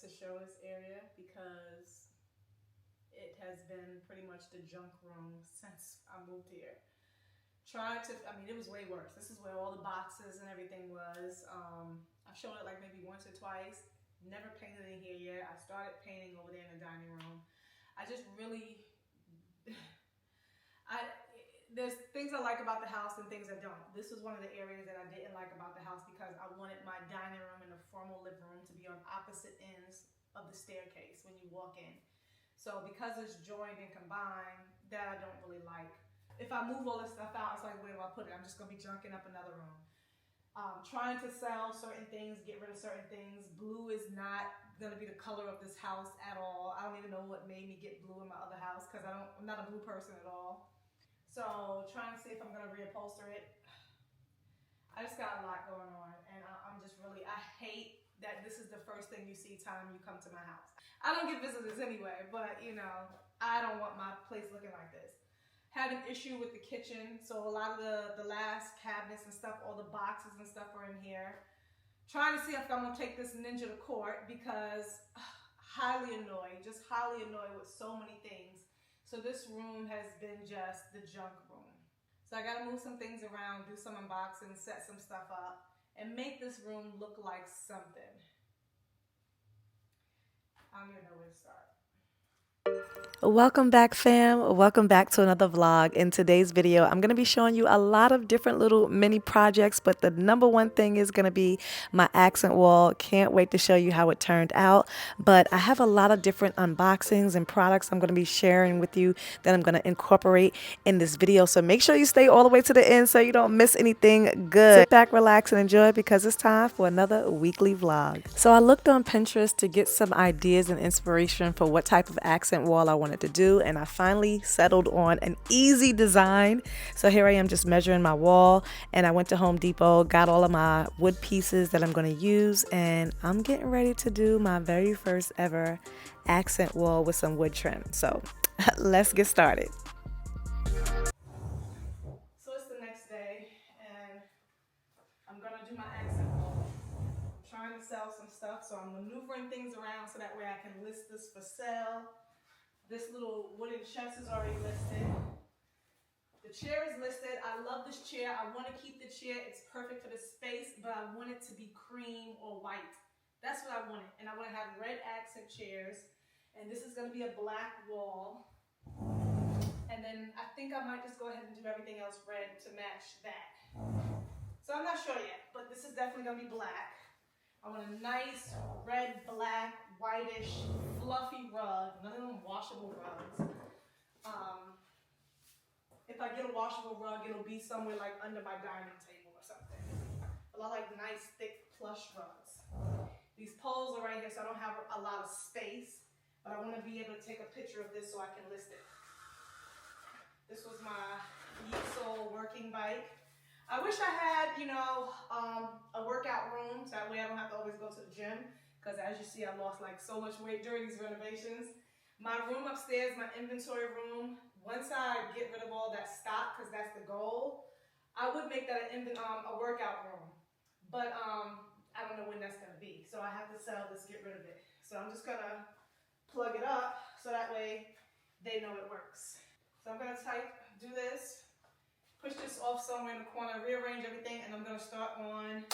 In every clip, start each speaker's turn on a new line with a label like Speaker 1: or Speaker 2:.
Speaker 1: to show this area because it has been pretty much the junk room since I moved here. It was way worse. This is where all the boxes and everything was. I've shown it like maybe once or twice. Never painted in here yet. I started painting over there in the dining room. I just really, there's things I like about the house and things I don't. This was one of the areas that I didn't like about the house because I wanted my dining room and the formal living room to be on opposite ends of the staircase when you walk in. So because it's joined and combined, that I don't really like. If I move all this stuff out, it's like, where do I put it? I'm just gonna be junking up another room. Trying to sell certain things, get rid of certain things. Blue is not gonna be the color of this house at all. I don't even know what made me get blue in my other house because I'm not a blue person at all. So trying to see if I'm gonna reupholster it. I just got a lot going on, and I'm just really, I hate that this is the first thing you see time you come to my house. I don't get visitors anyway, but you know, I don't want my place looking like this. Had an issue with the kitchen, so a lot of the last cabinets and stuff, all the boxes and stuff are in here. Trying to see if I'm gonna take this ninja to court because highly annoyed with so many things. So this room has been just the junk room. So I gotta move some things around, do some unboxing, set some stuff up, and make this room look like something. I don't even know where to start.
Speaker 2: Welcome back, fam. Welcome back to another vlog. In today's video, I'm going to be showing you a lot of different little mini projects, but the number one thing is going to be my accent wall. Can't wait to show you how it turned out. But I have a lot of different unboxings and products I'm going to be sharing with you that I'm going to incorporate in this video. So make sure you stay all the way to the end so you don't miss anything good. Sit back, relax, and enjoy because it's time for another weekly vlog. So I looked on Pinterest to get some ideas and inspiration for what type of accent wall I wanted to do, and I finally settled on an easy design. So here I am just measuring my wall, and I went to Home Depot, got all of my wood pieces that I'm going to use, and I'm getting ready to do my very first ever accent wall with some wood trim. So let's get started.
Speaker 1: So it's the next day, and I'm gonna do my accent wall. I'm trying to sell some stuff, so I'm maneuvering things around so that way I can list this for sale. This little wooden chest is already listed. The chair is listed. I love this chair. I want to keep the chair. It's perfect for the space, but I want it to be cream or white. That's what I wanted. And I want to have red accent chairs. And this is going to be a black wall. And then I think I might just go ahead and do everything else red to match that. So I'm not sure yet, but this is definitely going to be black. I want a nice red, black, whitish, fluffy rug. None of them washable rugs. If I get a washable rug, it'll be somewhere like under my dining table or something. But I like nice, thick, plush rugs. These poles are right here, so I don't have a lot of space. But I want to be able to take a picture of this so I can list it. This was my Yeesoul working bike. I wish I had, a workout room, so that way I don't have to always go to the gym. Because as you see, I lost like so much weight during these renovations. My room upstairs, my inventory room, once I get rid of all that stock, because that's the goal, I would make that a workout room. But I don't know when that's going to be. So I have to sell this, get rid of it. So I'm just going to plug it up so that way they know it works. So I'm going to do this, push this off somewhere in the corner, rearrange everything, and I'm going to start on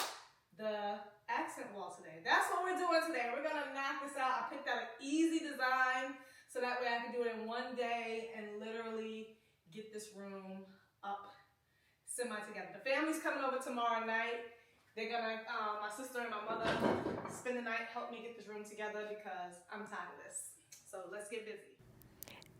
Speaker 1: the accent wall today. That's what we're doing today. We're going to knock this out. I picked out an easy design so that way I can do it in one day and literally get this room up semi-together. The family's coming over tomorrow night. They're going to, my sister and my mother, spend the night, help me get this room together because I'm tired of this. So let's get busy.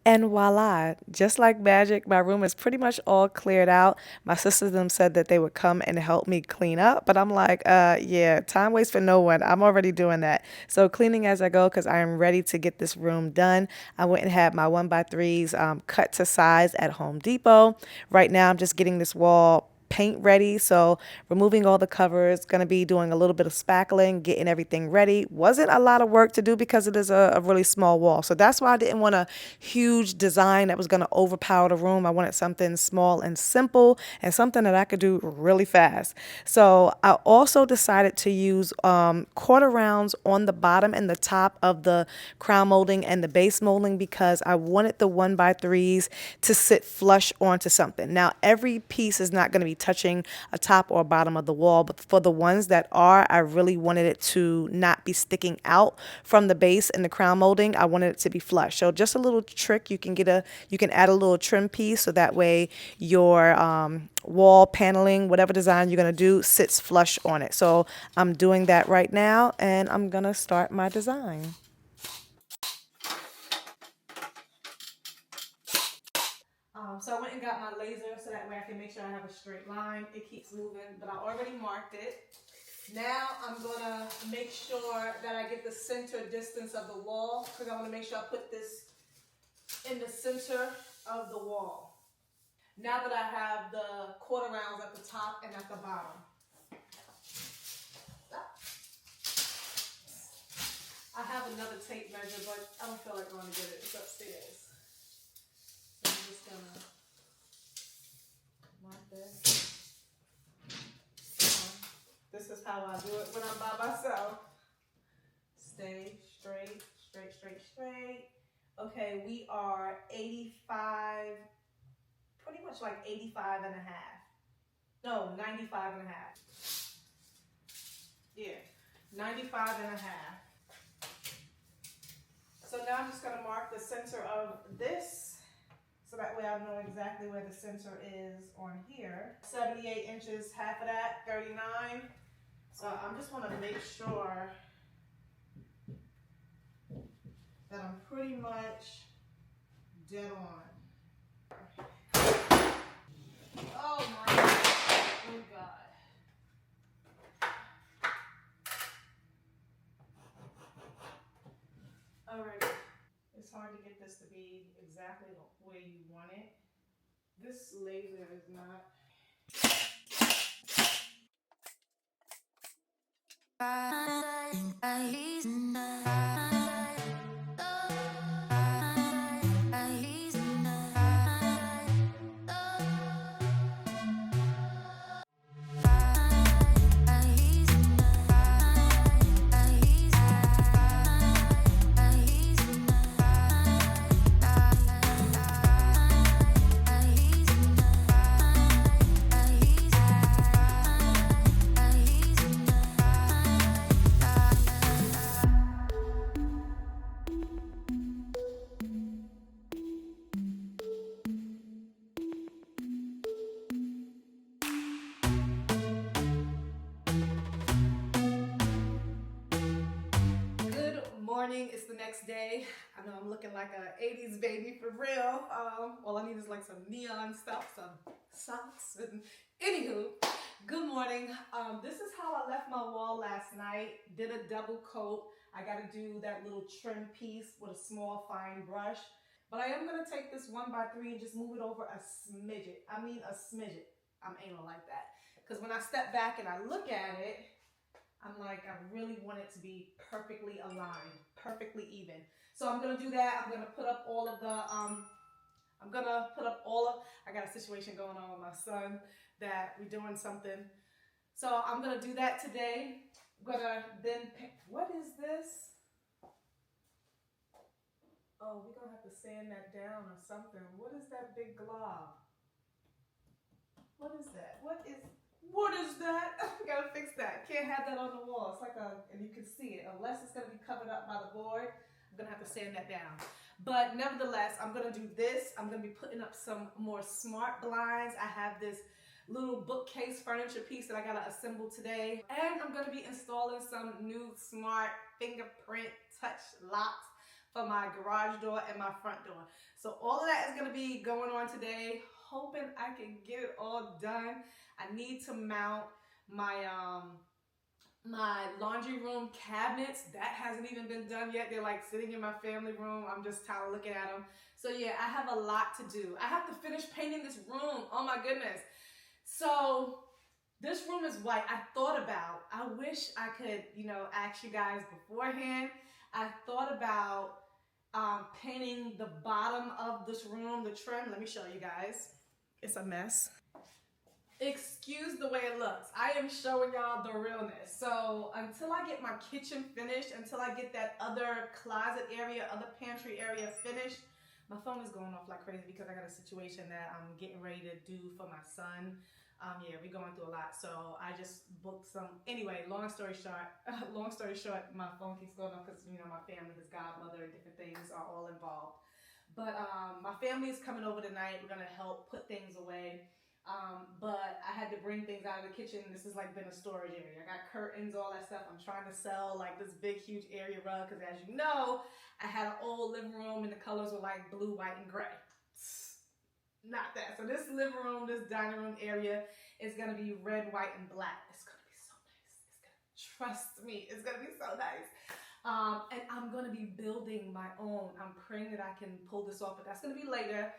Speaker 2: And voila, just like magic, my room is pretty much all cleared out. My sisters them said that they would come and help me clean up, but I'm like, yeah, time waits for no one. I'm already doing that. So cleaning as I go because I am ready to get this room done. I went and had my 1x3s cut to size at Home Depot. Right now, I'm just getting this wall paint ready. So removing all the covers, going to be doing a little bit of spackling, getting everything ready. Wasn't a lot of work to do because it is a really small wall. So that's why I didn't want a huge design that was going to overpower the room. I wanted something small and simple and something that I could do really fast. So I also decided to use quarter rounds on the bottom and the top of the crown molding and the base molding because I wanted the 1x3s to sit flush onto something. Now, every piece is not going to be touching a top or bottom of the wall, but for the ones that are, I really wanted it to not be sticking out from the base and the crown molding. I wanted it to be flush. So just a little trick, you can add a little trim piece so that way your wall paneling, whatever design you're going to do, sits flush on it. So I'm doing that right now, and I'm going to start my design.
Speaker 1: So I went and got my laser so that way I can make sure I have a straight line. It keeps moving, but I already marked it. Now I'm gonna make sure that I get the center distance of the wall because I want to make sure I put this in the center of the wall. Now that I have the quarter rounds at the top and at the bottom. I have another tape measure, but I don't feel like going to get it. It's upstairs. So I'm just gonna mark this. This is how I do it when I'm by myself. Stay straight, straight, straight, straight. Okay, we are 85, pretty much like 85 and a half. No, 95 and a half. Yeah, 95 and a half. So now I'm just gonna mark the center of this, so that way I know exactly where the center is on here. 78 inches, half of that, 39. So I just wanna make sure that I'm pretty much dead on. Oh my God. Oh God. Alright. It's hard to get this to be exactly the way you want it. This laser is not. Morning, it's the next day. I know I'm looking like a 80s baby for real. All I need is like some neon stuff, some socks, and anywho, good morning. This is how I left my wall last night. Did a double coat. I got to do that little trim piece with a small fine brush. But I am going to take this 1x3 and just move it over a smidget. I mean a smidget. I'm anal like that. Because when I step back and I look at it, I'm like, I really want it to be perfectly aligned, perfectly even. So I'm gonna do that. I'm gonna put up all of the, I got a situation going on with my son that we're doing something. So I'm gonna do that today. I'm gonna then pick, what is this? Oh, we're gonna have to sand that down or something. What is that big glob? What is that? What is that? I gotta fix that. Can't have that on the wall. It's like and you can see it. Unless it's gonna be covered up by the board, I'm gonna have to sand that down. But nevertheless, I'm gonna do this. I'm gonna be putting up some more smart blinds. I have this little bookcase furniture piece that I gotta assemble today. And I'm gonna be installing some new smart fingerprint touch locks for my garage door and my front door. So all of that is gonna be going on today. Hoping I can get it all done. I need to mount my my laundry room cabinets. That hasn't even been done yet. They're like sitting in my family room. I'm just tired of looking at them. So yeah, I have a lot to do. I have to finish painting this room. Oh my goodness. So this room is white. I wish I could, ask you guys beforehand. I thought about painting the bottom of this room, the trim. Let me show you guys. It's a mess. Excuse the way it looks. I am showing y'all the realness. So until I get my kitchen finished, until I get that other closet area, other pantry area finished, my phone is going off like crazy because I got a situation that I'm getting ready to do for my son. Yeah, we're going through a lot. So I just booked some, anyway, long story short, my phone keeps going off because, my family, his godmother and different things are all involved. But my family is coming over tonight. We're going to help put things away. But I had to bring things out of the kitchen. This has like been a storage area. I got curtains, all that stuff. I'm trying to sell like this big, huge area rug because as you know, I had an old living room and the colors were like blue, white, and gray. Not that. So this living room, this dining room area is going to be red, white, and black. It's going to be so nice. Trust me, it's going to be so nice. And I'm going to be building my own. I'm praying that I can pull this off, but that's going to be later.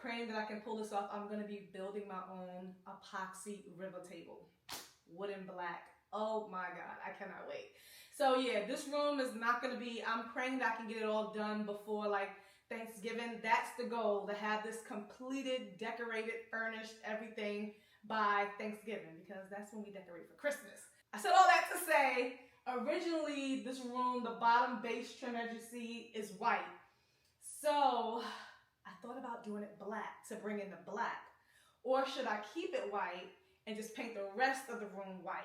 Speaker 1: Praying that I can pull this off. I'm going to be building my own epoxy river table. Wood and black. Oh my God, I cannot wait. So yeah, this room is not going to be, I'm praying that I can get it all done before like Thanksgiving. That's the goal, to have this completed, decorated, furnished, everything by Thanksgiving, because that's when we decorate for Christmas. I said all that to say, originally this room, the bottom base trim as you see is white. So I thought about doing it black to bring in the black. Or should I keep it white and just paint the rest of the room white?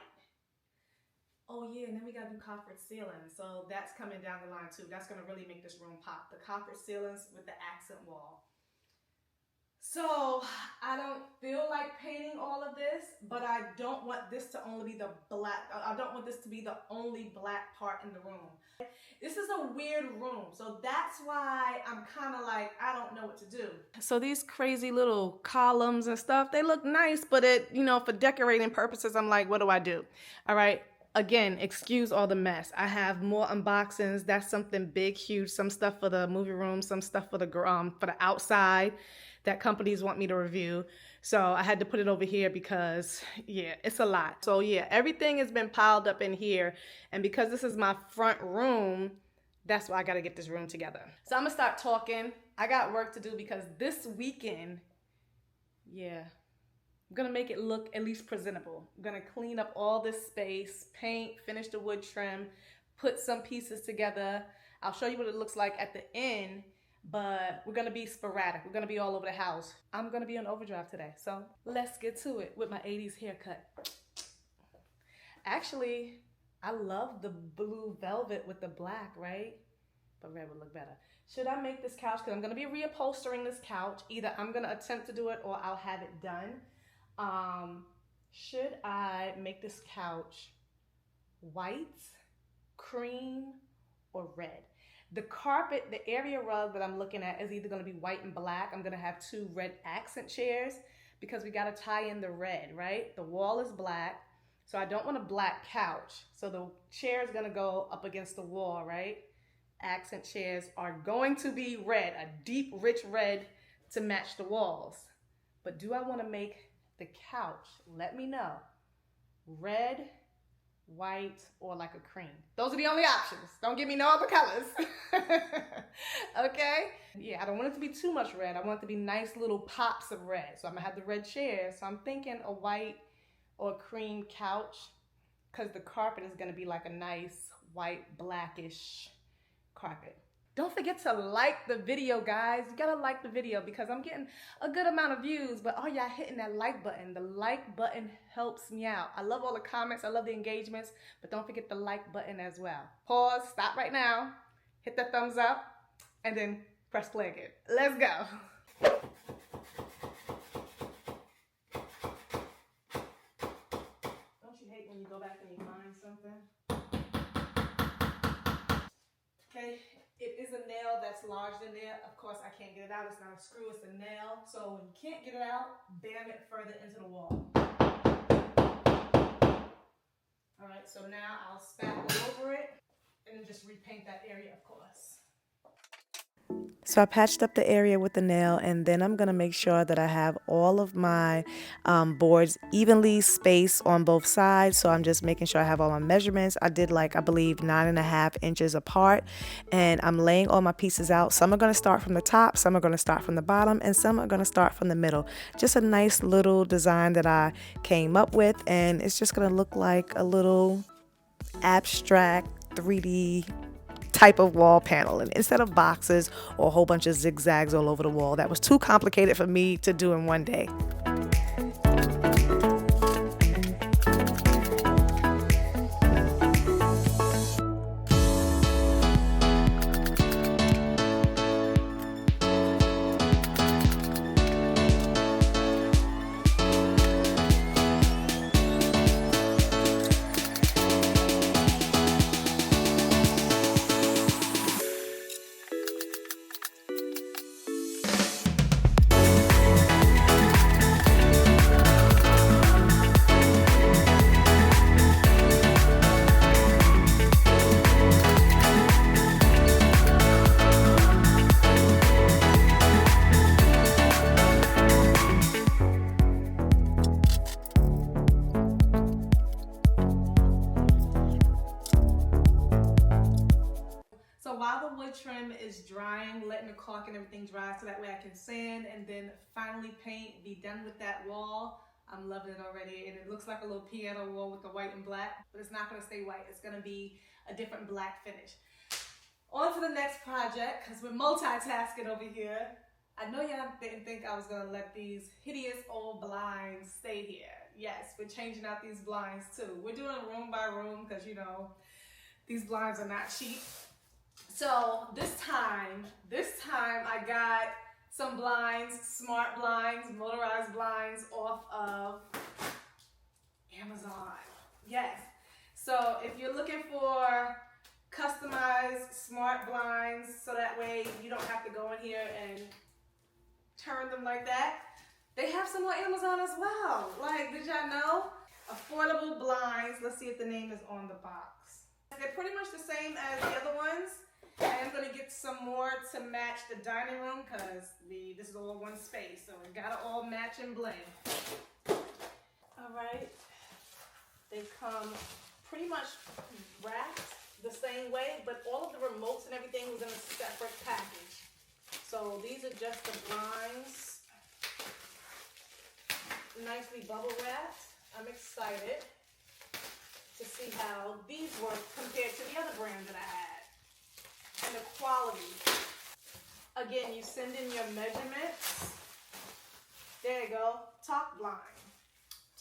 Speaker 1: Oh yeah, and then we gotta do copper ceilings. So that's coming down the line too. That's gonna really make this room pop. The copper ceilings with the accent wall. So I don't feel like painting all of this, but I don't want this to only be the black. I don't want this to be the only black part in the room. This is a weird room, so that's why I'm kind of like, I don't know what to do. So these crazy little columns and stuff, they look nice, but it, for decorating purposes, I'm like, what do I do? All right. Again, excuse all the mess. I have more unboxings. That's something big, huge. Some stuff for the movie room, some stuff for the outside that companies want me to review. So I had to put it over here because, yeah, it's a lot. So yeah, everything has been piled up in here. And because this is my front room, that's why I got to get this room together. So I'm going to start talking. I got work to do because this weekend, yeah, I'm going to make it look at least presentable. I'm going to clean up all this space, paint, finish the wood trim, put some pieces together. I'll show you what it looks like at the end. But we're going to be sporadic. We're going to be all over the house. I'm going to be on overdrive today. So let's get to it with my 80s haircut. Actually, I love the blue velvet with the black, right? But red would look better. Should I make this couch? Because I'm going to be reupholstering this couch. Either I'm going to attempt to do it or I'll have it done. Should I make this couch white, cream, or red? The carpet, the area rug that I'm looking at is either going to be white and black. I'm going to have 2 red accent chairs because we got to tie in the red, right? The wall is black, so I don't want a black couch. So the chair is going to go up against the wall, right? Accent chairs are going to be red, a deep, rich red to match the walls. But do I want to make the couch? Let me know. Red, white, or like a cream. Those are the only options. Don't give me no other colors. Okay? Yeah, I don't want it to be too much red. I want it to be nice little pops of red. So I'm gonna have the red chairs. So I'm thinking a white or cream couch because the carpet is gonna be like a nice white, blackish carpet. Don't forget to like the video, guys. You gotta like the video because I'm getting a good amount of views, but are y'all hitting that like button? The like button helps me out. I love all the comments, I love the engagements, but don't forget the like button as well. Pause, stop right now, hit that thumbs up, and then press play again. Let's go. Don't you hate when you go back and you find something? Okay. It is a nail that's lodged in there. Of course, I can't get it out. It's not a screw, it's a nail. So when you can't get it out, bam it further into the wall. All right, so now I'll spackle over it and then just repaint that area, of course.
Speaker 2: So I patched up the area with the nail, and then I'm going to make sure that I have all of my boards evenly spaced on both sides. So I'm just making sure I have all my measurements. I did like, I believe 9.5 inches apart, and I'm laying all my pieces out. Some are going to start from the top, some are going to start from the bottom, and some are going to start from the middle. Just a nice little design that I came up with, and it's just going to look like a little abstract 3D type of wall paneling instead of boxes or a whole bunch of zigzags all over the wall. That was too complicated for me to do in one day.
Speaker 1: So while the wood trim is drying, letting the caulk and everything dry so that way I can sand and then finally paint, be done with that wall. I'm loving it already, and it looks like a little piano wall with the white and black, but it's not going to stay white. It's going to be a different black finish. On to the next project, because we're multitasking over here. I know y'all didn't think I was going to let these hideous old blinds stay here. Yes, we're changing out these blinds too. We're doing it room by room because, you know, these blinds are not cheap. So this time I got some blinds, smart blinds, motorized blinds off of Amazon. Yes. So if you're looking for customized smart blinds so that way you don't have to go in here and turn them like that, they have some on Amazon as well. Like, did y'all know? Affordable blinds. Let's see if the name is on the box. They're pretty much the same as the other ones. I am going to get some more to match the dining room because this is all one space, so it got to all match and blend. All right. They come pretty much wrapped the same way, but all of the remotes and everything was in a separate package. So these are just the blinds, nicely bubble wrapped. I'm excited to see how these work compared to the other brand that I had. And the quality. Again, you send in your measurements. There you go. TokBlinds.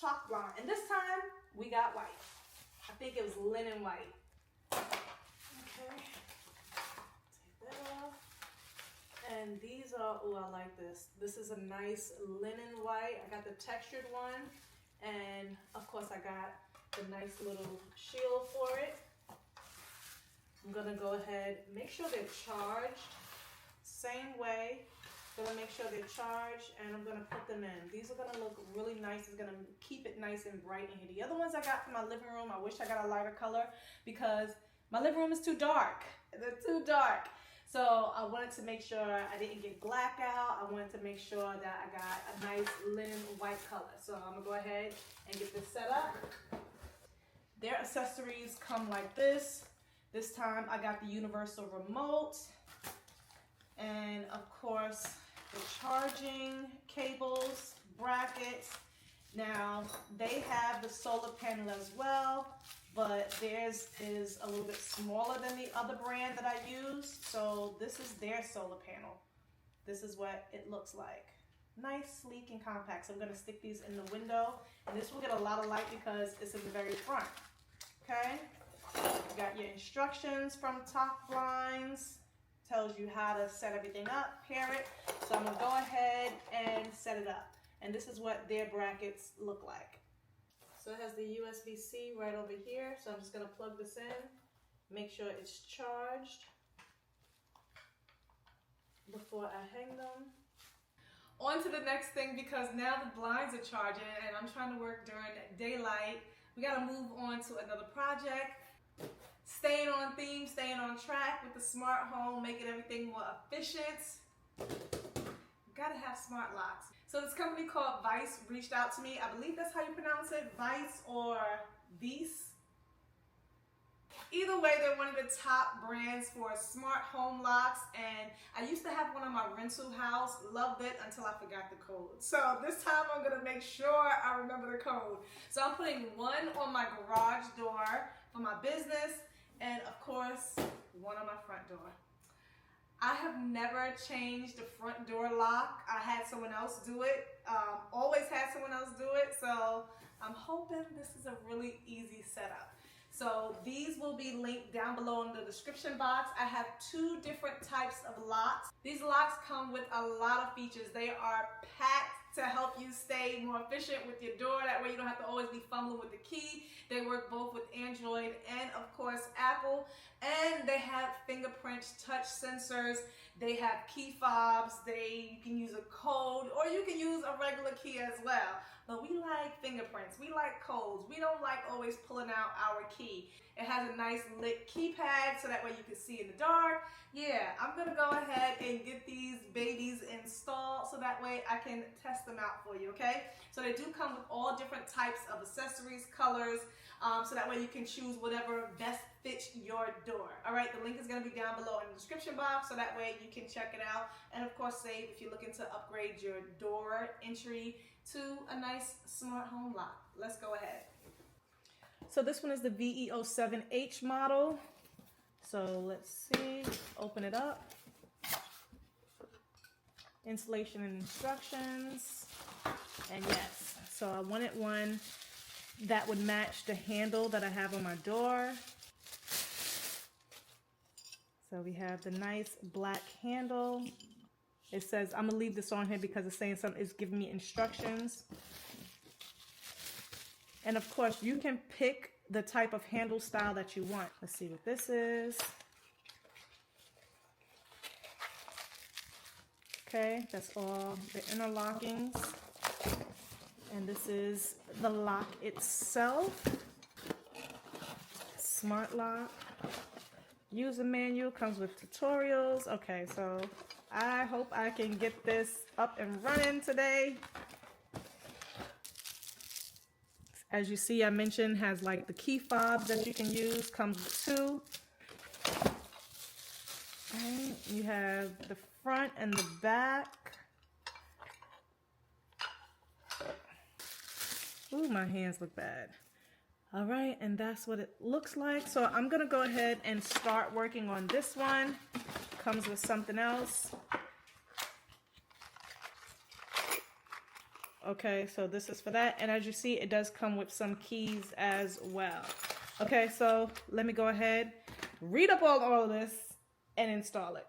Speaker 1: TokBlinds. And this time, we got white. I think it was linen white. Okay. Take that off. And these are, oh, I like this. This is a nice linen white. I got the textured one. And, of course, I got the nice little shield for it. I'm gonna go ahead, make sure they're charged, same way. Gonna make sure they're charged, and I'm gonna put them in. These are gonna look really nice. It's gonna keep it nice and bright in here. The other ones I got from my living room, I wish I got a lighter color because my living room is too dark. They're too dark. So I wanted to make sure I didn't get blackout. I wanted to make sure that I got a nice linen white color. So I'm gonna go ahead and get this set up. Their accessories come like this. This time I got the universal remote and of course the charging cables, brackets. Now they have the solar panel as well, but theirs is a little bit smaller than the other brand that I use. So this is their solar panel. This is what it looks like. Nice, sleek, and compact. So I'm gonna stick these in the window, and this will get a lot of light because it's in the very front, okay? You got your instructions from TokBlinds, tells you how to set everything up, pair it. So I'm gonna go ahead and set it up. And this is what their brackets look like. So it has the USB-C right over here. So I'm just gonna plug this in, make sure it's charged before I hang them. On to the next thing, because now the blinds are charging and I'm trying to work during daylight. We gotta move on to another project. staying on theme, staying on track with the smart home, making everything more efficient. Gotta have smart locks. So this company called Veise reached out to me. I believe that's how you pronounce it, Veise or Veise. Either way, they're one of the top brands for smart home locks, and I used to have one on my rental house, loved it until I forgot the code. So this time I'm gonna make sure I remember the code. So I'm putting one on my garage door for my business, and of course, one on my front door. I have never changed the front door lock. I had someone else do it, always had someone else do it, so I'm hoping this is a really easy setup. So these will be linked down below in the description box. I have 2 different types of locks. These locks come with a lot of features. They are packed to help you stay more efficient with your door. That way you don't have to always be fumbling with the key. They work both with Android and of course Apple. And they have fingerprint touch sensors. They have key fobs. You can use a code or you can use a regular key as well. But we like fingerprints, we like codes. We don't like always pulling out our key. It has a nice lit keypad so that way you can see in the dark. Yeah, I'm gonna go ahead and get these babies installed so that way I can test them out for you, okay? So they do come with all different types of accessories, colors, so that way you can choose whatever best fits your door. All right, the link is gonna be down below in the description box so that way you can check it out. And of course, save if you're looking to upgrade your door entry to a nice smart home lock. Let's go ahead. So this one is the VE07H model. So let's see, open it up. Installation and instructions. And yes, so I wanted one that would match the handle that I have on my door. So we have the nice black handle. It says, I'm gonna leave this on here because it's saying something, it's giving me instructions. And of course, you can pick the type of handle style that you want. Let's see what this is. Okay, that's all the interlockings. And this is the lock itself. Smart lock. User manual comes with tutorials. Okay, so I hope I can get this up and running today. As you see, I mentioned has like the key fobs that you can use, comes with 2. And you have the front and the back. Ooh, my hands look bad. All right, and that's what it looks like. So I'm gonna go ahead and start working on this one. Comes with something else. Okay, so this is for that. And as you see, it does come with some keys as well. Okay, so let me go ahead, read up all of this and install it.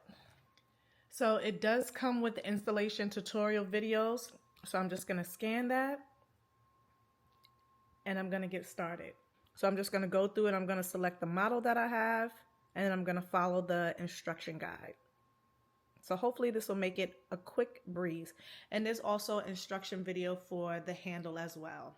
Speaker 1: So it does come with the installation tutorial videos. So I'm just gonna scan that and I'm gonna get started. So I'm just gonna go through and I'm gonna select the model that I have and then I'm gonna follow the instruction guide. So hopefully this will make it a quick breeze. And there's also an instruction video for the handle as well.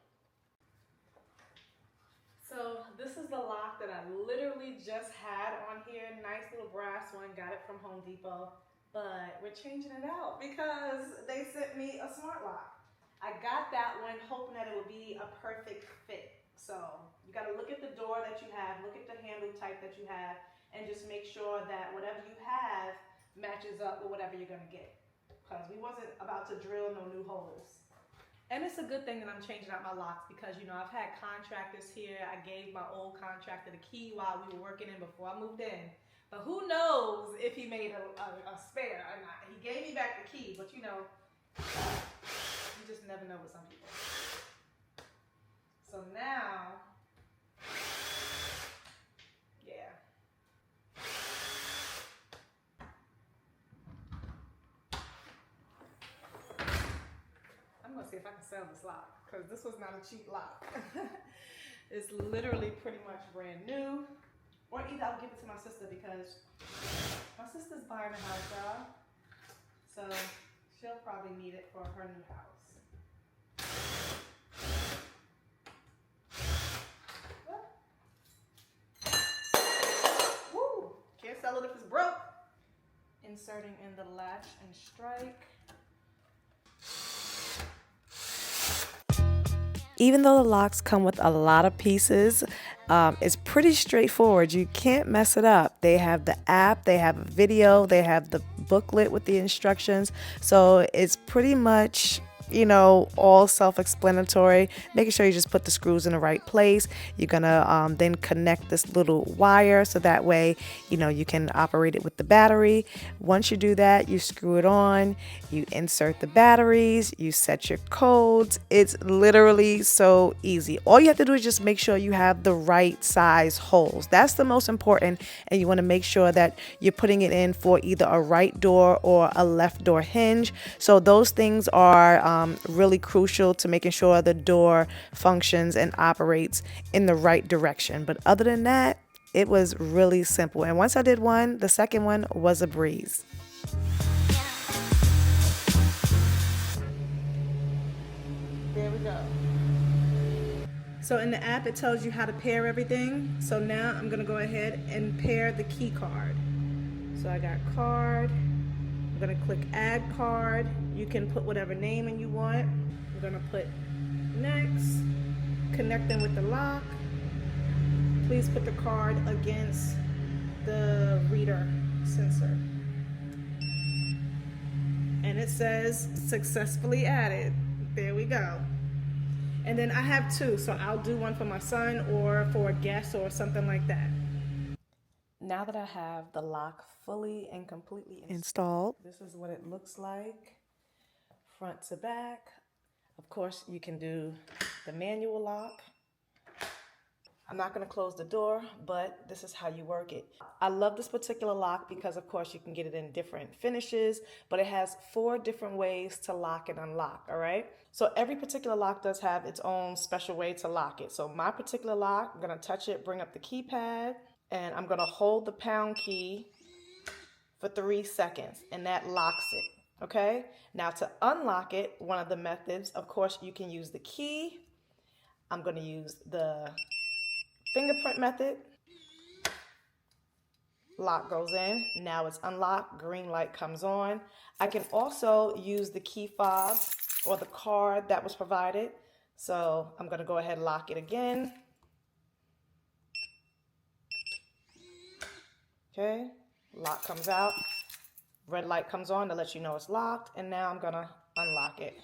Speaker 1: So this is the lock that I literally just had on here. Nice little brass one, got it from Home Depot. But we're changing it out because they sent me a smart lock. I got that one hoping that it would be a perfect fit. So you gotta look at the door that you have, look at the handle type that you have, and just make sure that whatever you have matches up with whatever you're gonna get. Because we wasn't about to drill no new holes. And it's a good thing that I'm changing out my locks because, you know, I've had contractors here. I gave my old contractor the key while we were working in before I moved in. But who knows if he made a spare or not. He gave me back the key, but you know, you just never know with some people. So now, yeah. I'm gonna see if I can sell this lock because this was not a cheap lock. It's literally pretty much brand new. Or either I'll give it to my sister because my sister's buying a house, y'all. So she'll probably need it for her new house. inserting in the latch and strike.
Speaker 2: Even though the locks come with a lot of pieces, it's pretty straightforward. You can't mess it up. They have the app, they have a video, they have the booklet with the instructions. So it's pretty much, you know, all self-explanatory. Making sure you just put the screws in the right place. You're gonna then connect this little wire so that way, you know, you can operate it with the battery. Once you do that, you screw it on, you insert the batteries, you set your codes. It's literally so easy. All you have to do is just make sure you have the right size holes. That's the most important, and you want to make sure that you're putting it in for either a right door or a left door hinge. So those things are really crucial to making sure the door functions and operates in the right direction. But other than that, it was really simple. And once I did one, the second one was a breeze.
Speaker 1: There we go. So in the app, it tells you how to pair everything. So now I'm gonna go ahead and pair the key card. So I got card. I'm gonna click add card. You can put whatever name in you want. I'm gonna put next, connecting with the lock. Please put the card against the reader sensor. And it says successfully added. There we go. And then I have two, so I'll do one for my son or for a guest or something like that.
Speaker 2: Now that I have the lock fully and completely installed, this is what it looks like front to back. Of course, you can do the manual lock. I'm not going to close the door, but this is how you work it. I love this particular lock because, of course, you can get it in different finishes, but it has 4 different ways to lock and unlock, all right? So every particular lock does have its own special way to lock it. So my particular lock, I'm going to touch it, bring up the keypad, and I'm going to hold the pound key for 3 seconds, and that locks it, okay? Now to unlock it, one of the methods, of course, you can use the key. I'm going to use the fingerprint method. Lock goes in. Now it's unlocked. Green light comes on. I can also use the key fob or the card that was provided. So I'm going to go ahead and lock it again. Okay. Lock comes out. Red light comes on to let you know it's locked. And now I'm going to unlock it.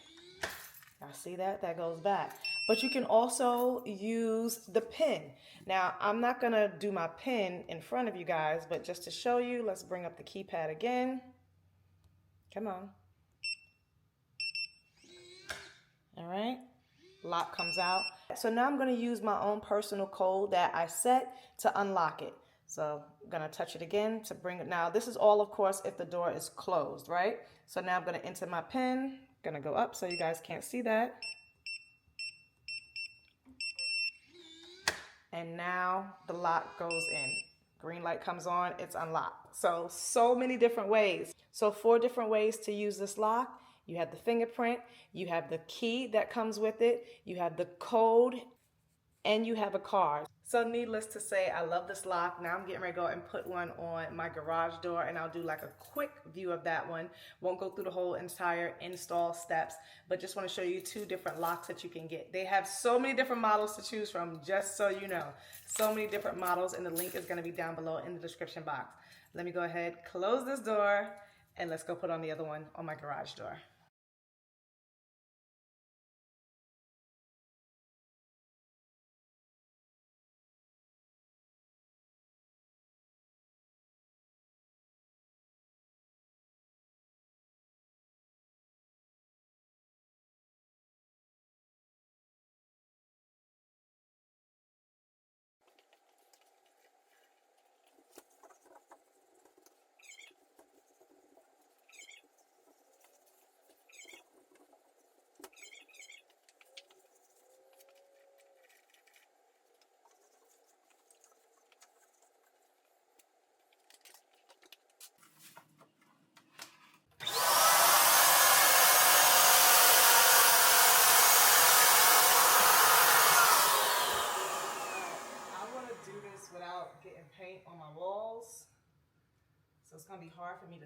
Speaker 2: Now see that? That goes back. But you can also use the pin. Now, I'm not going to do my pin in front of you guys, but just to show you, let's bring up the keypad again. Come on. All right. Lock comes out. So now I'm going to use my own personal code that I set to unlock it. So I'm going to touch it again to bring it. Now, this is all, of course, if the door is closed, right? So now I'm going to enter my pin. Going to go up so you guys can't see that. And now the lock goes in. Green light comes on, it's unlocked. So many different ways. So 4 different ways to use this lock. You have the fingerprint, you have the key that comes with it, you have the code, and you have a card. So needless to say, I love this lock. Now I'm getting ready to go and put one on my garage door, and I'll do like a quick view of that one. Won't go through the whole entire install steps, but just want to show you 2 different locks that you can get. They have so many different models to choose from, just so you know. So many different models, and the link is going to be down below in the description box. Let me go ahead, close this door, and let's go put on the other one on my garage door.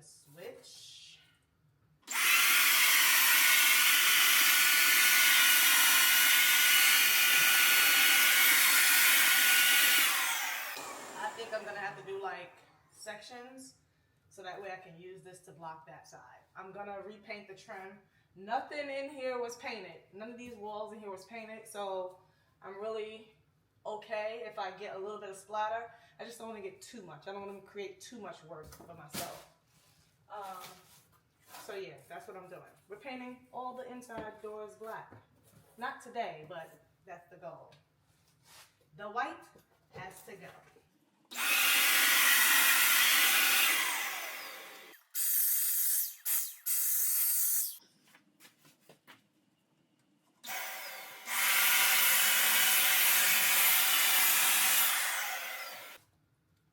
Speaker 1: switch. I think I'm gonna have to do like sections so that way I can use this to block that side. I'm gonna repaint the trim. Nothing in here was painted. None of these walls in here was painted, so I'm really okay if I get a little bit of splatter. I just don't want to get too much. I don't want to create too much work for myself. So yeah, that's what I'm doing. We're painting all the inside doors black. Not today, but that's the goal. The white has to go.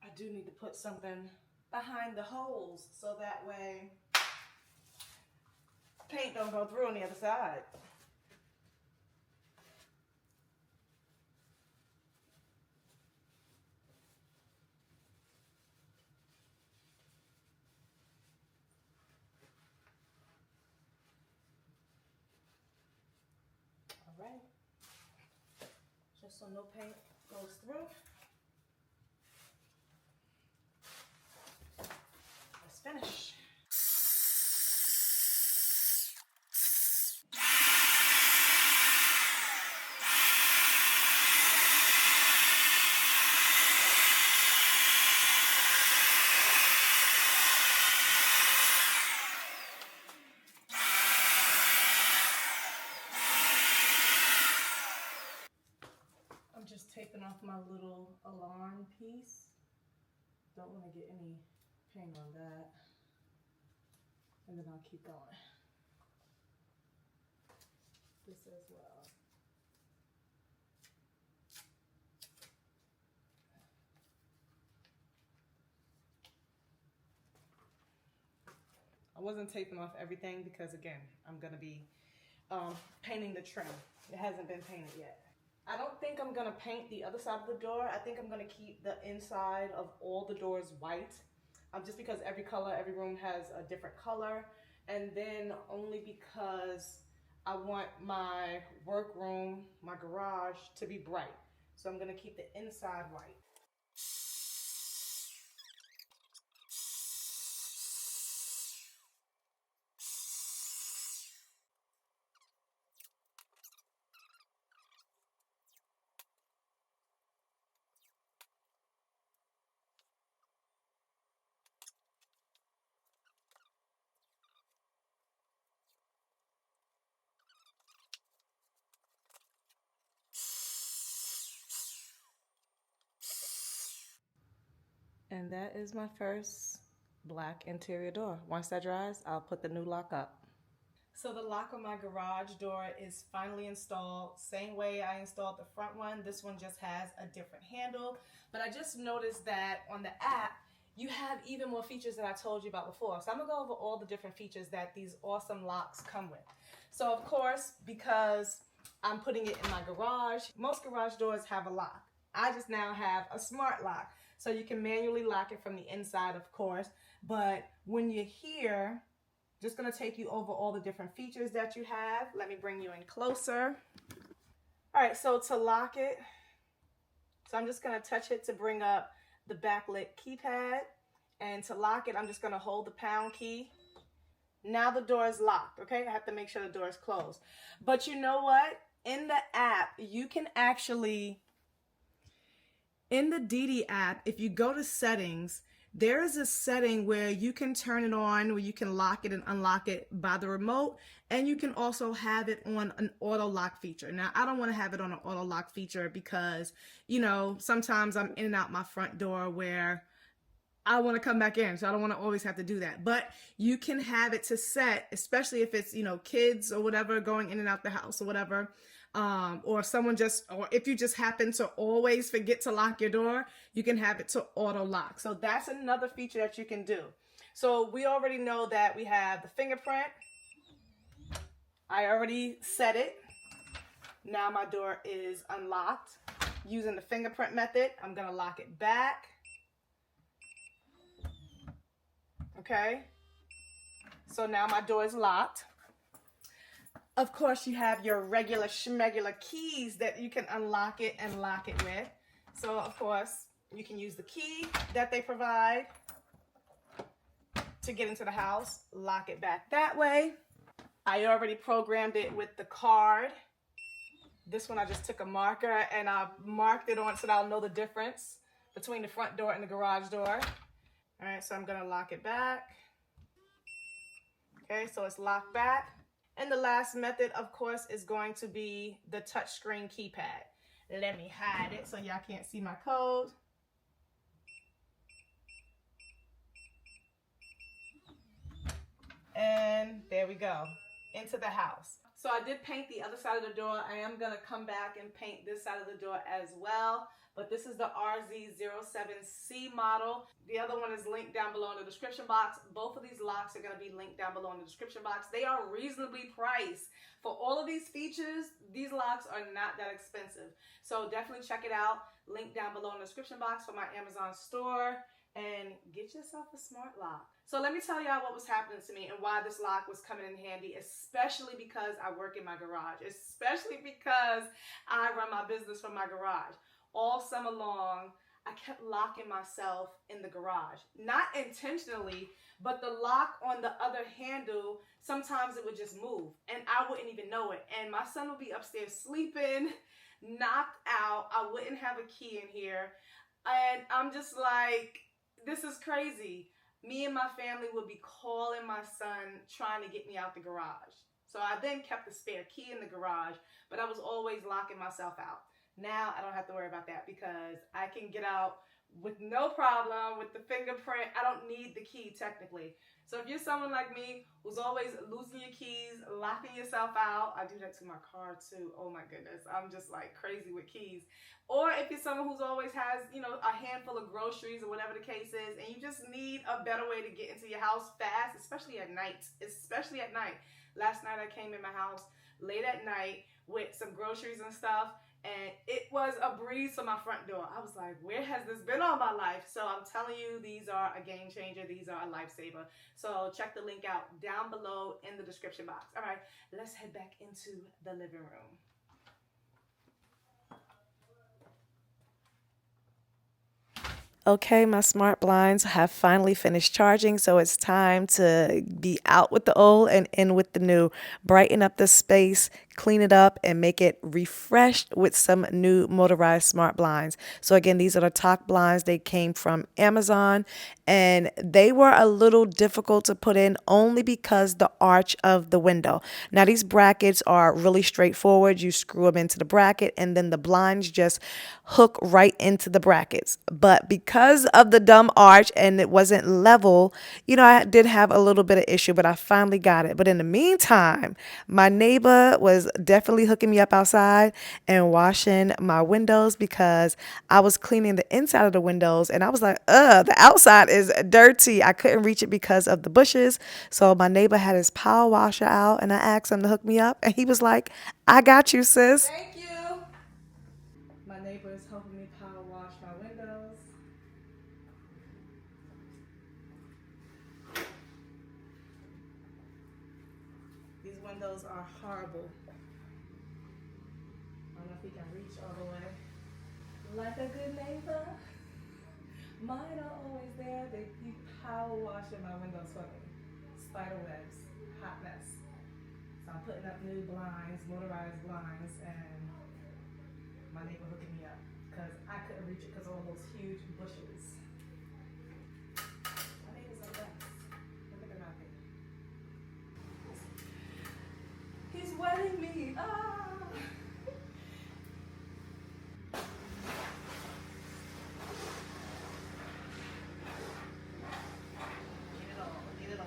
Speaker 1: I do need to put something behind the holes so that way paint don't go through on the other side. All right, just so no paint goes through. Let's finish. I'm just taping off my little alarm piece. Don't want to get any paint on that. And then I'll keep going. This as well. I wasn't taping off everything because again, I'm gonna be painting the trim. It hasn't been painted yet. I don't think I'm gonna paint the other side of the door. I think I'm gonna keep the inside of all the doors white. Just because every room has a different color. And then only because I want my workroom, my garage to be bright. So I'm gonna keep the inside white. And that is my first black interior door. Once that dries, I'll put the new lock up. So the lock on my garage door is finally installed. Same way I installed the front one. This one just has a different handle. But I just noticed that on the app, you have even more features that I told you about before. So I'm gonna go over all the different features that these awesome locks come with. So of course, because I'm putting it in my garage, most garage doors have a lock. I just now have a smart lock. So you can manually lock it from the inside, of course. But when you're here, just gonna take you over all the different features that you have. Let me bring you in closer. All right, so to lock it, so I'm just gonna touch it to bring up the backlit keypad. And to lock it, I'm just gonna hold the pound key. Now the door is locked, okay? I have to make sure the door is closed. But you know what? In the app, you can actually, in the DD app, if you go to settings, there is a setting where you can turn it on, where you can lock it and unlock it by the remote, and you can also have it on an auto lock feature. Now, I don't want to have it on an auto lock feature because, you know, sometimes I'm in and out my front door where I want to come back in, so I don't want to always have to do that. But you can have it to set, especially if it's, you know, kids or whatever going in and out the house or whatever. Or someone just, or if you just happen to always forget to lock your door, you can have it to auto lock. So that's another feature that you can do. So we already know that we have the fingerprint. I already set it. Now my door is unlocked using the fingerprint method. I'm going to lock it back. Okay. So now my door is locked. Of course, you have your regular schmegular keys that you can unlock it and lock it with. So of course, you can use the key that they provide to get into the house, lock it back that way. I already programmed it with the card. This one I just took a marker and I marked it on so that I'll know the difference between the front door and the garage door. All right, so I'm gonna lock it back. Okay, so it's locked back. And the last method, of course, is going to be the touchscreen keypad. Let me hide it so y'all can't see my code. And there we go, into the house. So I did paint the other side of the door. I am gonna come back and paint this side of the door as well. But this is the RZ07C model. The other one is linked down below in the description box. Both of these locks are gonna be linked down below in the description box. They are reasonably priced. For all of these features, these locks are not that expensive. So definitely check it out. Link down below in the description box for my Amazon store. And get yourself a smart lock. So let me tell y'all what was happening to me and why this lock was coming in handy, especially because I work in my garage, especially because I run my business from my garage. All summer long, I kept locking myself in the garage. Not intentionally, but the lock on the other handle, sometimes it would just move and I wouldn't even know it. And my son would be upstairs sleeping, knocked out. I wouldn't have a key in here. And I'm just like, this is crazy. Me and my family would be calling my son trying to get me out the garage. So I then kept the spare key in the garage, but I was always locking myself out. Now I don't have to worry about that because I can get out with no problem with the fingerprint. I don't need the key technically. So if you're someone like me who's always losing your keys, locking yourself out, I do that to my car too. Oh my goodness, I'm just like crazy with keys. Or if you're someone who's always has, you know, a handful of groceries or whatever the case is, and you just need a better way to get into your house fast, especially at night, Last night I came in my house late at night with some groceries and stuff, and it was a breeze to my front door. I was like, where has this been all my life? So I'm telling you, these are a game changer. These are a lifesaver. So check the link out down below in the description box. All right, let's head back into the living room.
Speaker 2: Okay, my smart blinds have finally finished charging, so it's time to be out with the old and in with the new. Brighten up the space, clean it up, and make it refreshed with some new motorized smart blinds. So again, these are the TokBlinds. They came from Amazon, and they were a little difficult to put in only because the arch of the window. Now, these brackets are really straightforward. You screw them into the bracket, and then the blinds just hook right into the brackets. But because of the dumb arch and it wasn't level, you know, I did have a little bit of issue, but I finally got it. But in the meantime, my neighbor was definitely hooking me up outside and washing my windows because I was cleaning the inside of the windows and I was like, the outside is dirty. I couldn't reach it because of the bushes. So my neighbor had his power washer out and I asked him to hook me up and he was like, I got you, sis.
Speaker 1: Thank you. My neighbor is helping me power wash my windows. These windows are horrible. I don't know if he can reach all the way. Like a good neighbor. Mine are always there. They keep power washing my windows for me. Spider webs. Hot mess. So I'm putting up new blinds, motorized blinds, and my neighbor hooking me up because I couldn't reach it because of all those huge bushes. My neighbors are the best. Look at them out there. He's wetting me. Ah! Get it all. Get it all.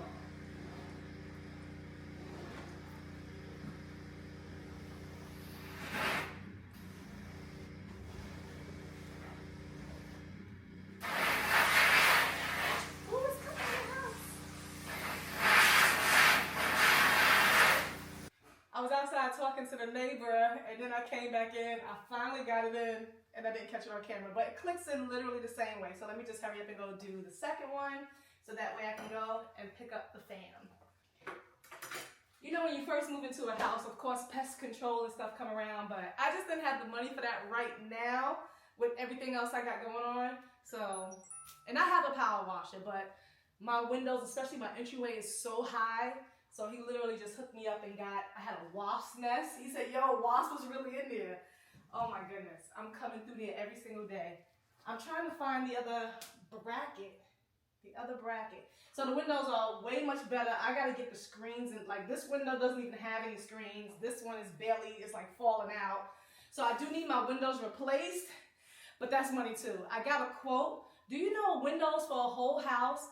Speaker 1: I was outside talking to the neighbor and then I came back in. I finally got it in and I didn't catch it on camera, but it clicks in literally the same way. So let me just hurry up and go do the second one so that way I can go and pick up the fan. You know, when you first move into a house, of course, pest control and stuff come around, but I just didn't have the money for that right now with everything else I got going on. So, and I have a power washer, but my windows, especially my entryway, is so high. So he literally just hooked me up and I had a wasp's nest. He said, yo, a wasp was really in there. Oh my goodness. I'm coming through there every single day. I'm trying to find the other bracket. So the windows are way much better. I gotta get the screens, and like this window doesn't even have any screens. This one is barely, it's like falling out. So I do need my windows replaced, but that's money too. I got a quote. Do you know windows for a whole house?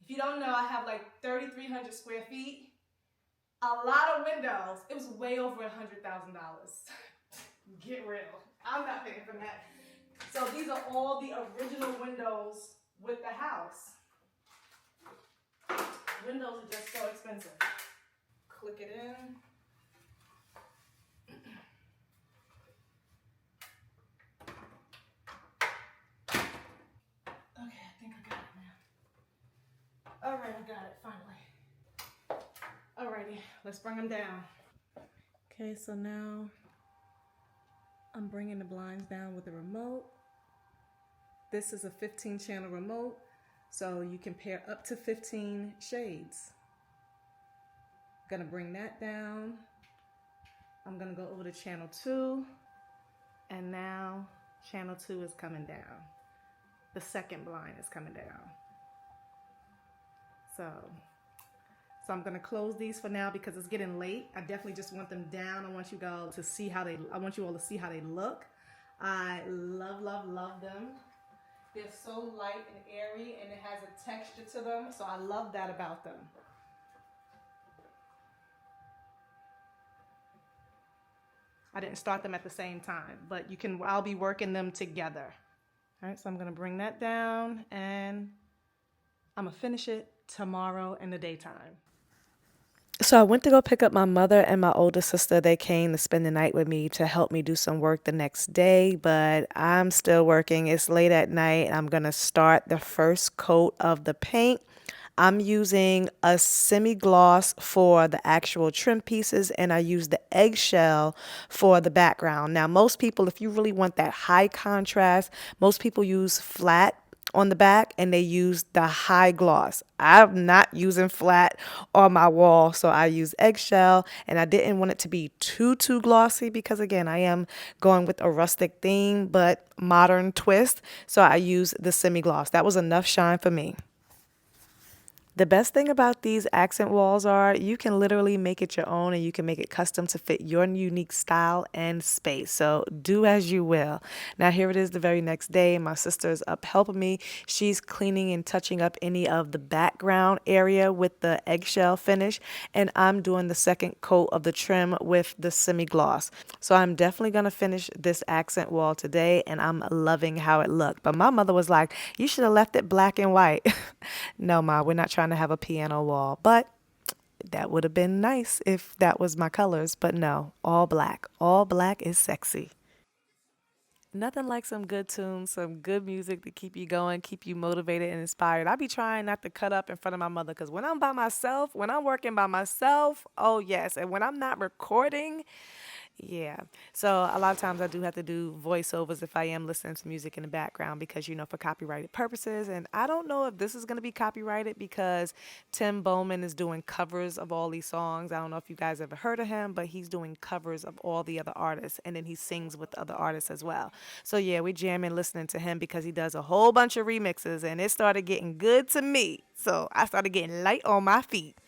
Speaker 1: If you don't know, I have like 3,300 square feet. A lot of windows. It was way over $100,000. Get real. I'm not paying for that. So these are all the original windows with the house. Windows are just so expensive. Click it in. Okay, I think I got it now. All right, I got it finally. Alrighty, let's bring them down. Okay, so now I'm bringing the blinds down with the remote. This is a 15-channel remote, so you can pair up to 15 shades. Gonna bring that down. I'm gonna go over to channel 2, and now channel 2 is coming down. The second blind is coming down. So I'm gonna close these for now because it's getting late. I definitely just want them down. I want you all to see how they look. I love, love, love them. They're so light and airy, and it has a texture to them, so I love that about them. I didn't start them at the same time, but I'll be working them together. All right, so I'm gonna bring that down, and I'm gonna finish it tomorrow in the daytime.
Speaker 2: So I went to go pick up my mother and my older sister. They came to spend the night with me to help me do some work the next day, but I'm still working. It's late at night. I'm going to start the first coat of the paint. I'm using a semi-gloss for the actual trim pieces, and I use the eggshell for the background. Now, most people, if you really want that high contrast, most people use flat on the back and they use the high gloss. I'm not using flat on my wall, so I use eggshell, and I didn't want it to be too glossy because again, I am going with a rustic theme but modern twist, so I use the semi-gloss. That was enough shine for me. The best thing about these accent walls are you can literally make it your own, and you can make it custom to fit your unique style and space. So do as you will. Now here it is the very next day. My sister is up helping me. She's cleaning and touching up any of the background area with the eggshell finish, and I'm doing the second coat of the trim with the semi-gloss. So I'm definitely going to finish this accent wall today, and I'm loving how it looked. But my mother was like, you should have left it black and white. No, Ma, we're not trying to have a piano wall, but that would have been nice if that was my colors. But no, all black. All black is sexy. Nothing like some good tunes, some good music to keep you going, keep you motivated and inspired. I be trying not to cut up in front of my mother because when I'm by myself, when I'm working by myself, oh yes. And when I'm not recording, yeah. So a lot of times I do have to do voiceovers if I am listening to music in the background because, for copyrighted purposes. And I don't know if this is going to be copyrighted because Tim Bowman is doing covers of all these songs. I don't know if you guys ever heard of him, but he's doing covers of all the other artists. And then he sings with other artists as well. So yeah, we jamming listening to him because he does a whole bunch of remixes, and it started getting good to me. So I started getting light on my feet.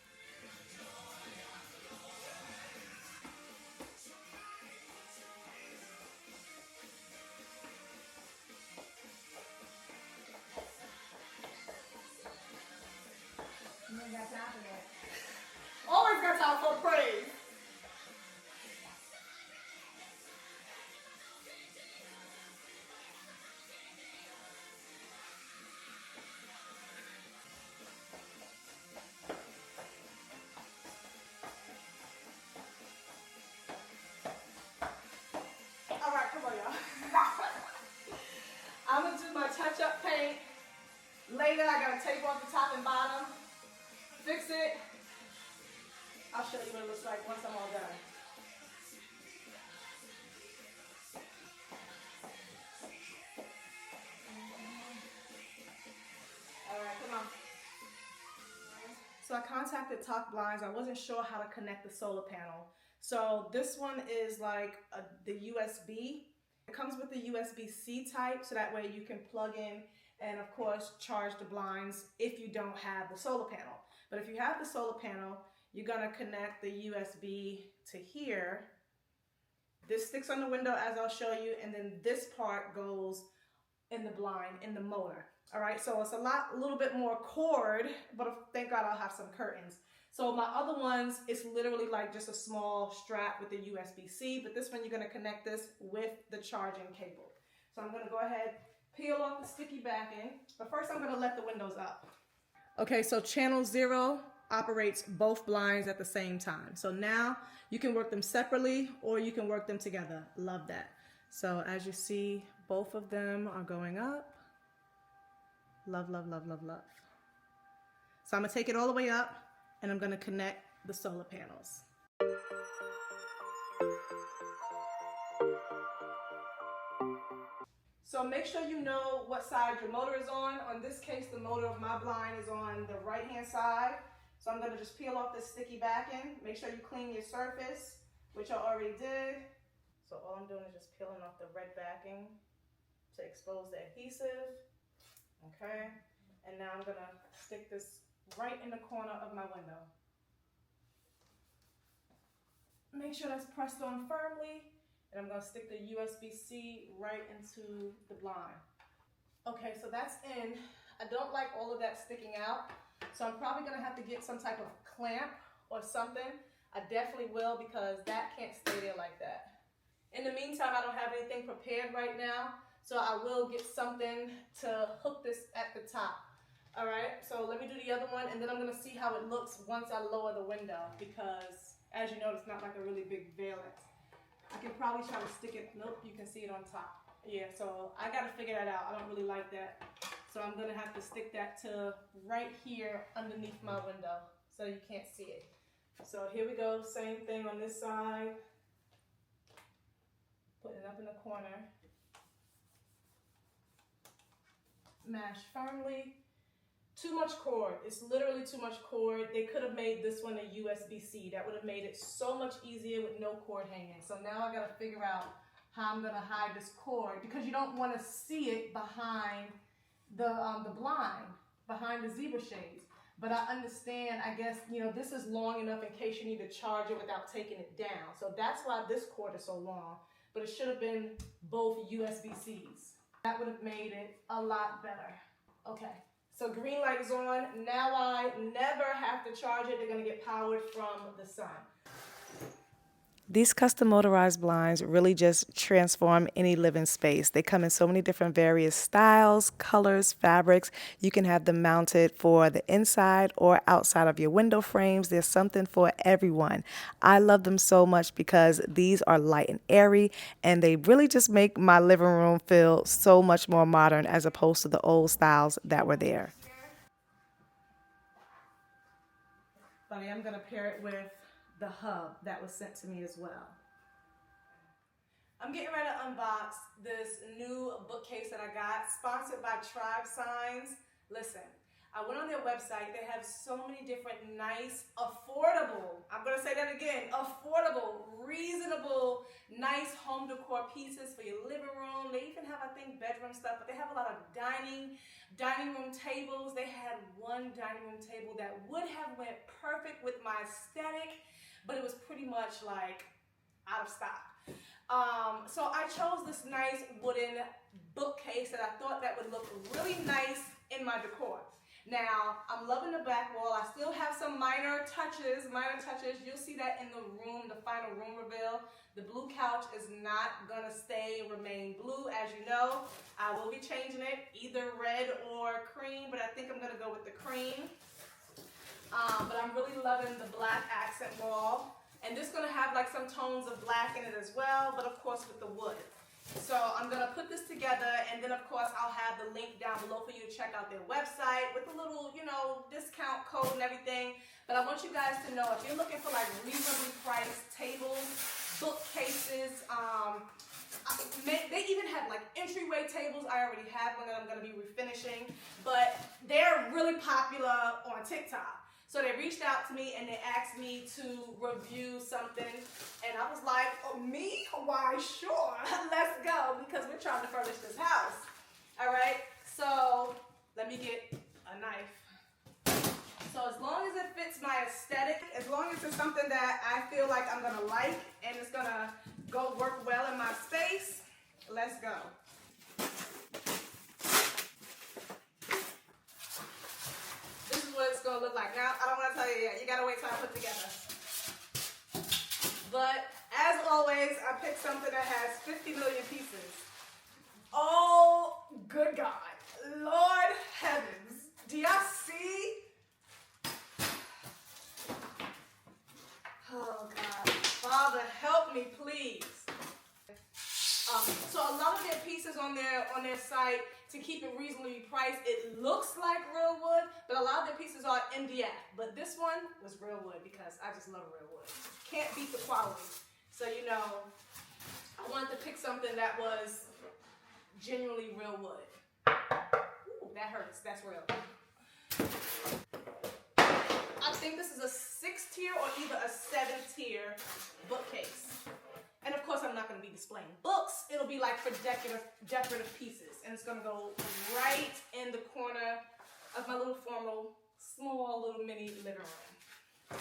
Speaker 1: You ain't got time for that. Always got time for praise. All right, come on, y'all. I'm gonna do my touch-up paint. Later, I gotta tape off the top and bottom, fix it. I'll show you what it looks like once I'm all done. All right, come on. So I contacted TokBlinds. I wasn't sure how to connect the solar panel. So this one is like the USB. It comes with the USB-C type, so that way you can plug in and of course charge the blinds if you don't have the solar panel. But if you have the solar panel, you're gonna connect the USB to here. This sticks on the window as I'll show you, and then this part goes in the blind, in the motor. All right, so it's a little bit more cord, but thank God I'll have some curtains. So my other ones, it's literally like just a small strap with the USB-C, but this one you're gonna connect this with the charging cable. So I'm gonna go ahead, peel off the sticky backing, but first I'm gonna let the windows up. Okay, so channel 0 operates both blinds at the same time. So now you can work them separately or you can work them together. Love that. So as you see, both of them are going up. Love, love, love, love, love. So I'm gonna take it all the way up and I'm gonna connect the solar panels. So make sure you know what side your motor is on. On this case, the motor of my blind is on the right-hand side. So I'm gonna just peel off the sticky backing. Make sure you clean your surface, which I already did. So all I'm doing is just peeling off the red backing to expose the adhesive. Okay, and now I'm gonna stick this right in the corner of my window. Make sure that's pressed on firmly, and I'm gonna stick the USB-C right into the blind. Okay, so that's in. I don't like all of that sticking out, so I'm probably gonna have to get some type of clamp or something. I definitely will, because that can't stay there like that. In the meantime, I don't have anything prepared right now, so I will get something to hook this at the top. All right, so let me do the other one, and then I'm gonna see how it looks once I lower the window, because as you know, it's not like a really big valance. I can probably try to stick it, nope, you can see it on top. Yeah, so I gotta figure that out. I don't really like that. So I'm gonna have to stick that to right here underneath my window so you can't see it. So here we go, same thing on this side. Put it up in the corner. Mash firmly. Too much cord. It's literally too much cord. They could have made this one a USB-C. That would have made it so much easier with no cord hanging. So now I gotta figure out how I'm gonna hide this cord, because you don't want to see it behind the blind, behind the zebra shades. But I understand, I guess, you know, this is long enough in case you need to charge it without taking it down. So that's why this cord is so long. But it should have been both USB-Cs. That would have made it a lot better. Okay, so green light is on. Now I never have to charge it. They're gonna get powered from the sun.
Speaker 2: These custom motorized blinds really just transform any living space. They come in so many different various styles, colors, fabrics. You can have them mounted for the inside or outside of your window frames. There's something for everyone. I love them so much because these are light and airy, and they really just make my living room feel so much more modern as opposed to the old styles that were there.
Speaker 1: But I am gonna pair it with the hub that was sent to me as well. I'm getting ready to unbox this new bookcase that I got, sponsored by Tribesiigns. Listen, I went on their website. They have so many different nice, affordable, I'm gonna say that again, affordable, reasonable, nice home decor pieces for your living room. They even have, I think, bedroom stuff, but they have a lot of dining room tables. They had one dining room table that would have went perfect with my aesthetic, but it was pretty much like out of stock. So I chose this nice wooden bookcase that I thought that would look really nice in my decor. Now, I'm loving the back wall. I still have some minor touches. You'll see that in the room, the final room reveal. The blue couch is not gonna remain blue, as you know. I will be changing it, either red or cream, but I think I'm gonna go with the cream. But I'm really loving the black accent wall. And this is gonna have like some tones of black in it as well, but of course with the wood. So I'm gonna put this together, and then of course I'll have the link down below for you to check out their website with a little, you know, discount code and everything. But I want you guys to know, if you're looking for like reasonably priced tables, bookcases, they even have like entryway tables. I already have one that I'm gonna be refinishing, but they're really popular on TikTok. So they reached out to me and they asked me to review something, and I was like, oh, me? Why, sure, let's go, because we're trying to furnish this house. All right, so let me get a knife. So as long as it fits my aesthetic, as long as it's something that I feel like I'm gonna like and it's gonna go work well in my space, let's go. What it's gonna look like. Now, I don't want to tell you yet. You gotta wait till I put together. But as always, I picked something that has 50 million pieces. Oh, good God, Lord heavens! Do y'all see? Oh God, Father, help me, please. So a lot of their pieces on their site, to keep it reasonably priced, it looks like real wood, but a lot of their pieces are MDF. But this one was real wood because I just love real wood. Can't beat the quality. So, you know, I wanted to pick something that was genuinely real wood. Ooh, that hurts. That's real. I think this is a 6-tier or either a 7-tier bookcase. And of course, I'm not going to be displaying books. It'll be like for decorative pieces. And it's going to go right in the corner of my little formal, small little mini living room.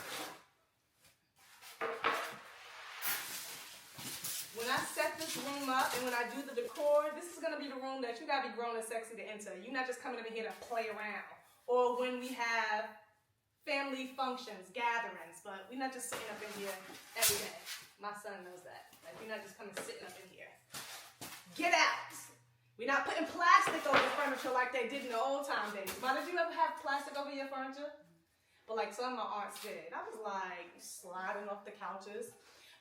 Speaker 1: When I set this room up and when I do the decor, this is going to be the room that you got to be grown and sexy to enter. You're not just coming in here to play around. Or when we have family functions, gatherings, but we're not just sitting up in here every day. My son knows that. Like, we're not just coming sitting up in here. Get out! We're not putting plastic over the furniture like they did in the old time days. Why did you ever have plastic over your furniture? But like some of my aunts did. I was like sliding off the couches.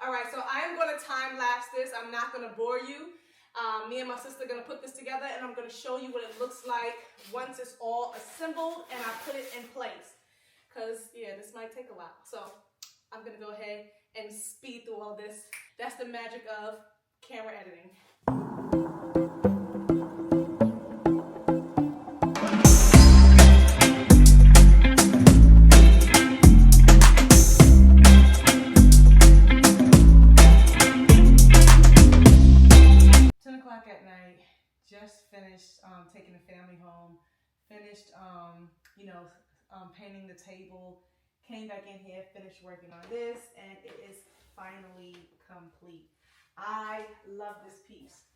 Speaker 1: All right, so I am going to time lapse this. I'm not going to bore you. Me and my sister are going to put this together, and I'm going to show you what it looks like once it's all assembled and I put it in place. Because, yeah, this might take a while. So I'm going to go ahead and speed through all this. That's the magic of camera editing. At night, just finished taking the family home, finished painting the table, came back in here, finished working on this, and it is finally complete. I love this piece.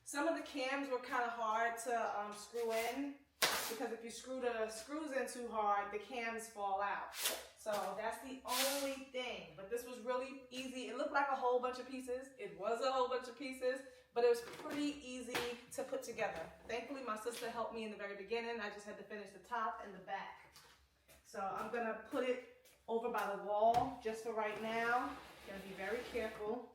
Speaker 1: Some of the cams were kind of hard to screw in, because if you screw the screws in too hard, the cams fall out. So that's the only thing. But this was really easy. It looked like a whole bunch of pieces. It was a whole bunch of pieces, but it was pretty easy to put together. Thankfully, my sister helped me in the very beginning. I just had to finish the top and the back. So I'm gonna put it over by the wall just for right now. Gonna be very careful.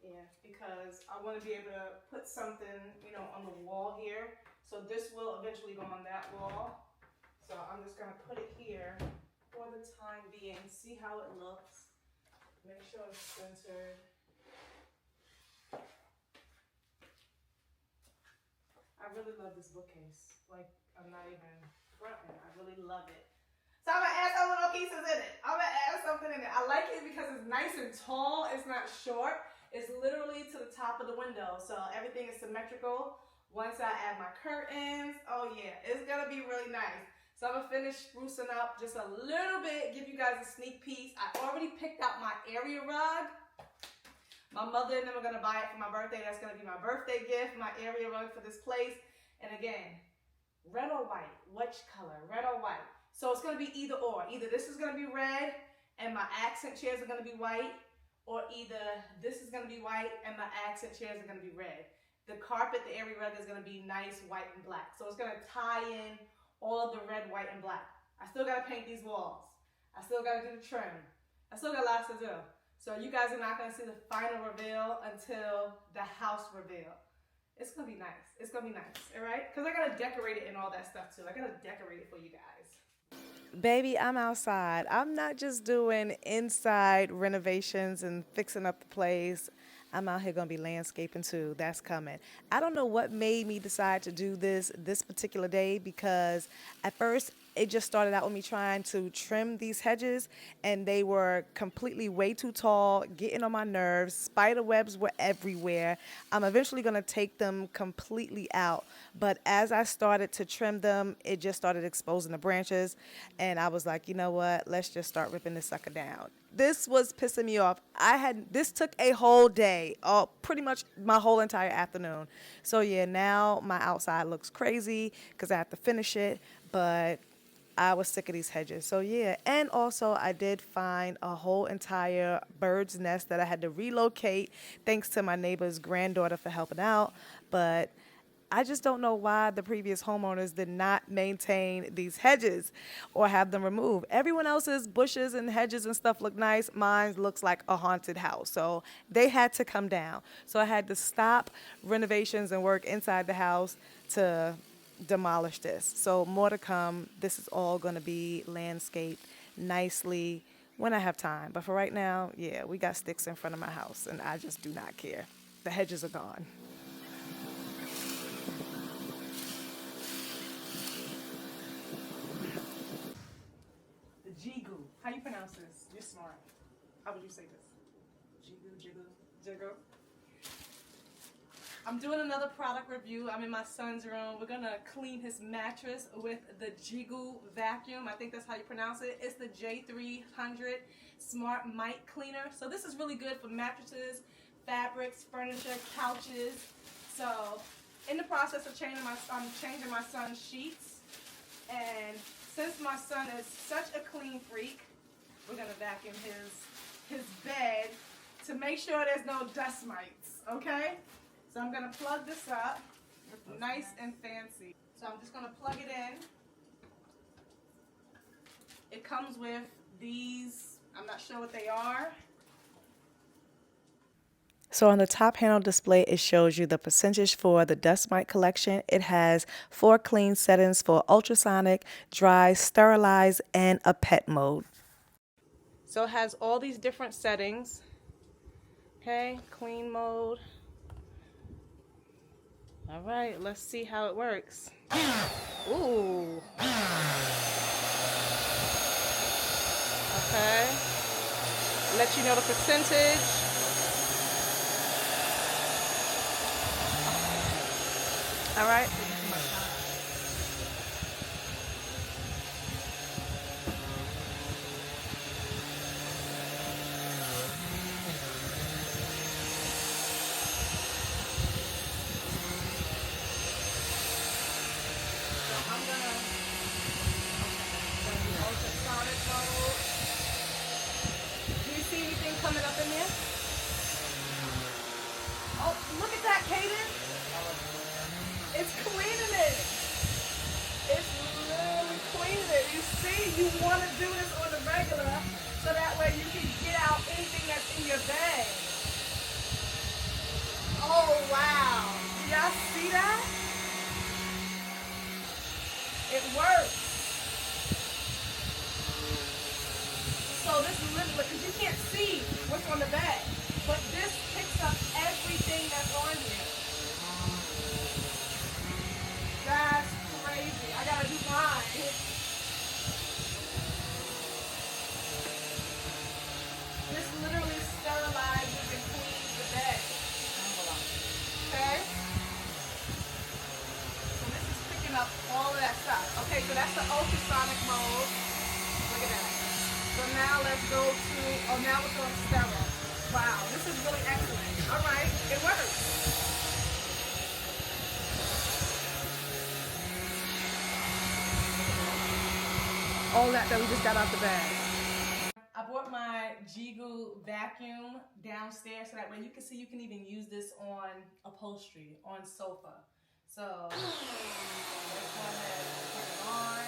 Speaker 1: Yeah, because I want to be able to put something, on the wall here. So this will eventually go on that wall. So I'm just gonna put it here for the time being. See how it looks. Make sure it's centered. I really love this bookcase. Like, I'm not even fronting. I really love it. So I'm gonna add some little pieces in it. I'm gonna add something in it. I like it because it's nice and tall. It's not short. It's literally to the top of the window. So everything is symmetrical. Once I add my curtains, oh yeah, it's gonna be really nice. So I'm gonna finish sprucing up just a little bit, give you guys a sneak peek. I already picked out my area rug. My mother and them are gonna buy it for my birthday. That's gonna be my birthday gift, my area rug for this place. And again, red or white? Which color? Red or white? So it's gonna be either or. Either this is gonna be red and my accent chairs are gonna be white, or either this is gonna be white and my accent chairs are gonna be red. The carpet, the area rug is gonna be nice white and black. So it's gonna tie in all of the red, white, and black. I still gotta paint these walls. I still gotta do the trim. I still got lots to do. So you guys are not going to see the final reveal until the house reveal. It's going to be nice. It's going to be nice, all right? Because I got to decorate it and all that stuff too. I got to decorate it for you guys.
Speaker 2: Baby, I'm outside. I'm not just doing inside renovations and fixing up the place. I'm out here gonna be landscaping too. That's coming. I don't know what made me decide to do this particular day, because at first it just started out with me trying to trim these hedges, and they were completely way too tall, getting on my nerves. Spider webs were everywhere. I'm eventually gonna take them completely out, but as I started to trim them, it just started exposing the branches, and I was like, you know what? Let's just start ripping this sucker down. This was pissing me off. This took a whole day, pretty much my whole entire afternoon. So yeah, now my outside looks crazy because I have to finish it, but I was sick of these hedges. So yeah, and also I did find a whole entire bird's nest that I had to relocate, thanks to my neighbor's granddaughter for helping out. But I just don't know why the previous homeowners did not maintain these hedges or have them removed. Everyone else's bushes and hedges and stuff look nice. Mine looks like a haunted house. So they had to come down. So I had to stop renovations and work inside the house to demolish this. So more to come. This is all going to be landscaped nicely when I have time. But for right now, yeah, we got sticks in front of my house and I just do not care. The hedges are gone.
Speaker 1: Jigoo. How you pronounce this? You're smart. How would you say this? Jigoo. I'm doing another product review. I'm in my son's room. We're gonna clean his mattress with the Jigoo vacuum. I think that's how you pronounce it. It's the J300 Smart Mite Cleaner. So this is really good for mattresses, fabrics, furniture, couches. So in the process of changing my son's sheets, and since my son is such a clean freak, we're gonna vacuum his bed to make sure there's no dust mites, okay? So I'm gonna plug this up, nice and fancy. So I'm just gonna plug it in. It comes with these, I'm not sure what they are.
Speaker 2: So on the top panel display, it shows you the percentage for the dust mite collection. It has 4 clean settings for ultrasonic, dry, sterilize, and a pet mode.
Speaker 1: So it has all these different settings. Okay, clean mode. All right, let's see how it works. Ooh. Okay. Let you know the percentage. All right. Ultrasonic mode. Do you see anything coming up in there? Oh, look at that, Kaden. It's cleaning it. It's really cleaning it. You see, you want to do this on the regular so that way you can get out anything that's in your bag. Oh, wow. Do y'all see that? It works. So this is literally, because you can't see what's on the bag, but this picks up everything that's on here. That's crazy. I gotta do mine. This literally sterilizes and cleans the bed. Okay? So this is picking up all of that stuff. Okay, so that's the ultrasonic mode. Look at that. So now let's go to, now it's on sterile. Wow, this is really excellent. All right, it works. All that we just got out the bag. I brought my Jigoo vacuum downstairs so that way you can see you can even use this on upholstery, on sofa. So let's go ahead and turn it on.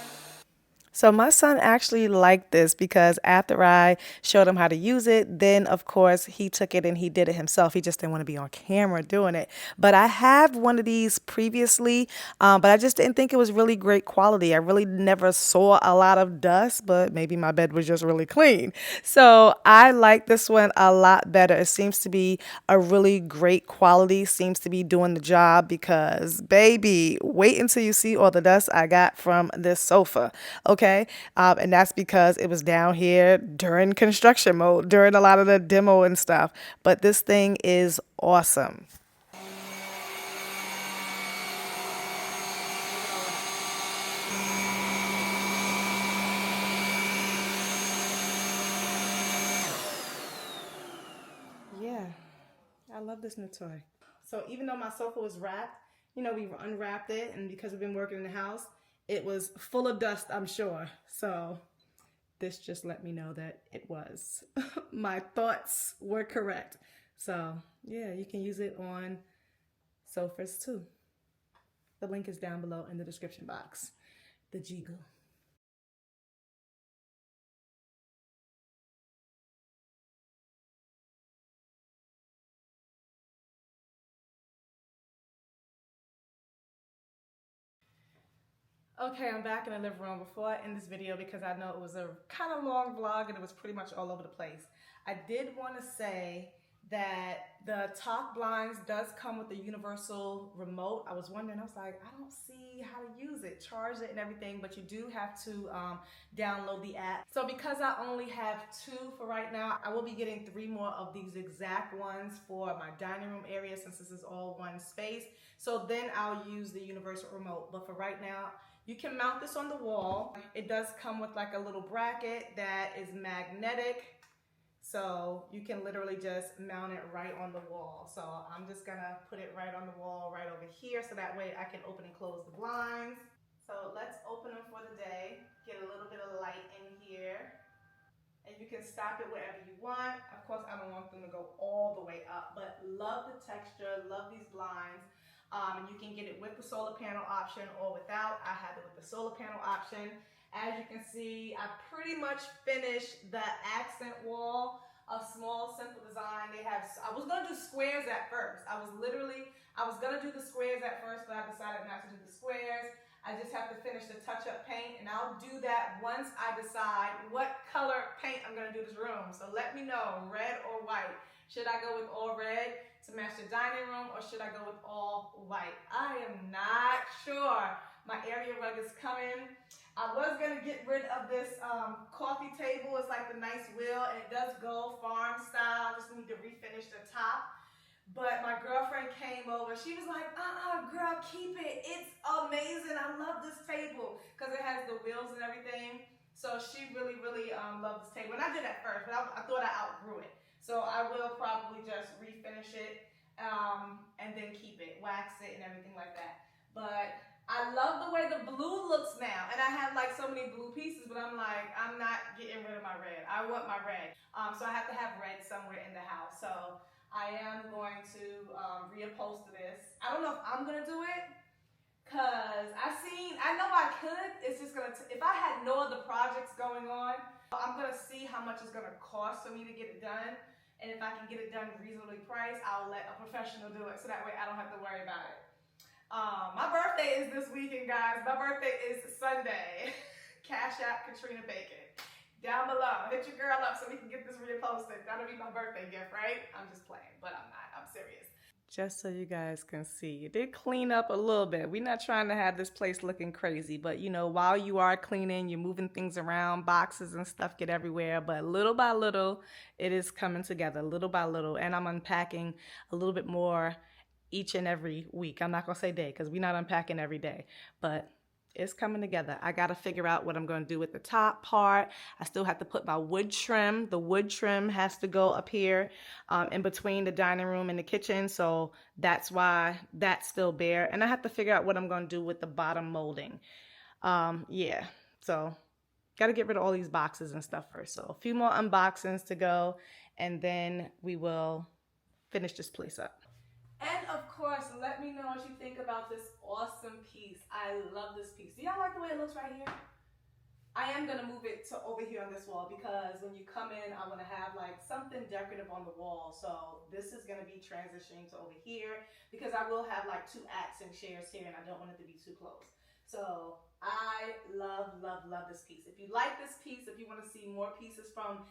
Speaker 2: So my son actually liked this because after I showed him how to use it, then of course he took it and he did it himself. He just didn't want to be on camera doing it. But I have one of these previously, but I just didn't think it was really great quality. I really never saw a lot of dust, but maybe my bed was just really clean. So I like this one a lot better. It seems to be a really great quality, seems to be doing the job because baby, wait until you see all the dust I got from this sofa. Okay. And that's because it was down here during construction mode, during a lot of the demo and stuff. But this thing is awesome. Yeah, I love this new toy. So even though my sofa was wrapped, you know, we unwrapped it, and because we've been working in the house, it was full of dust, I'm sure. So this just let me know that it was. My thoughts were correct. So yeah, you can use it on sofas too. The link is down below in the description box. The Jigoo. Okay, I'm back in the living room. Before I end this video, because I know it was a kind of long vlog and it was pretty much all over the place, I did want to say that the TokBlinds does come with a universal remote. I was wondering, I was like, I don't see how to use it, charge it and everything, but you do have to download the app. So because I only have 2 for right now, I will be getting 3 more of these exact ones for my dining room area since this is all one space. So then I'll use the universal remote. But for right now, you can mount this on the wall. It does come with like a little bracket that is magnetic. So you can literally just mount it right on the wall. So I'm just gonna put it right on the wall right over here so that way I can open and close the blinds. So let's open them for the day. Get a little bit of light in here. And you can stop it wherever you want. Of course, I don't want them to go all the way up, but love the texture, love these blinds. And you can get it with the solar panel option or without. I have it with the solar panel option. As you can see, I pretty much finished the accent wall of small, simple design. I was gonna do squares at first. I was gonna do the squares at first, but I decided not to do the squares. I just have to finish the touch-up paint, and I'll do that once I decide what color paint I'm gonna do this room. So let me know, red or white. Should I go with all red to match the dining room, or should I go with all white? I am not sure. My area rug is coming. I was gonna get rid of this coffee table. It's like the nice wheel, and it does go farm style. I just need to refinish the top. But my girlfriend came over. She was like, girl, keep it. It's amazing. I love this table because it has the wheels and everything. So she really, really loved this table. And I did at first, but I thought I outgrew it. So I will probably just refinish it and then keep it, wax it and everything like that. But I love the way the blue looks now. And I have like so many blue pieces, but I'm like, I'm not getting rid of my red. I want my red. So I have to have red somewhere in the house. So I am going to reupholster this. I don't know if I'm gonna do it because I know I could. It's just if I had no other projects going on, I'm gonna see how much it's gonna cost for me to get it done. And if I can get it done reasonably priced, I'll let a professional do it so that way I don't have to worry about it. My birthday is this weekend, guys. My birthday is Sunday. Cash App Katrina Bacon. Down below. Hit your girl up so we can get this reposted. That'll be my birthday gift, right? I'm just playing, but I'm not. I'm serious. Just so you guys can see, it did clean up a little bit. We're not trying to have this place looking crazy, but you know, while you are cleaning, you're moving things around, boxes and stuff get everywhere, but little by little, it is coming together, little by little, and I'm unpacking a little bit more each and every week. I'm not gonna say day because we're not unpacking every day, but it's coming together. I got to figure out what I'm going to do with the top part. I still have to put my wood trim. The wood trim has to go up here in between the dining room and the kitchen. So that's why that's still bare. And I have to figure out what I'm going to do with the bottom molding. Yeah, so got to get rid of all these boxes and stuff first. So a few more unboxings to go, and then we will finish this place up. And of course, let me know what you think about this awesome piece. I love this piece. Do y'all like the way it looks right here?
Speaker 1: I am gonna move it to over here on this wall because when you come in, I wanna have like something decorative on the wall. So this is gonna be transitioning to over here because I will have like 2 accent chairs here and I don't want it to be too close. So I love, love, love this piece. If you like this piece, if you wanna see more pieces from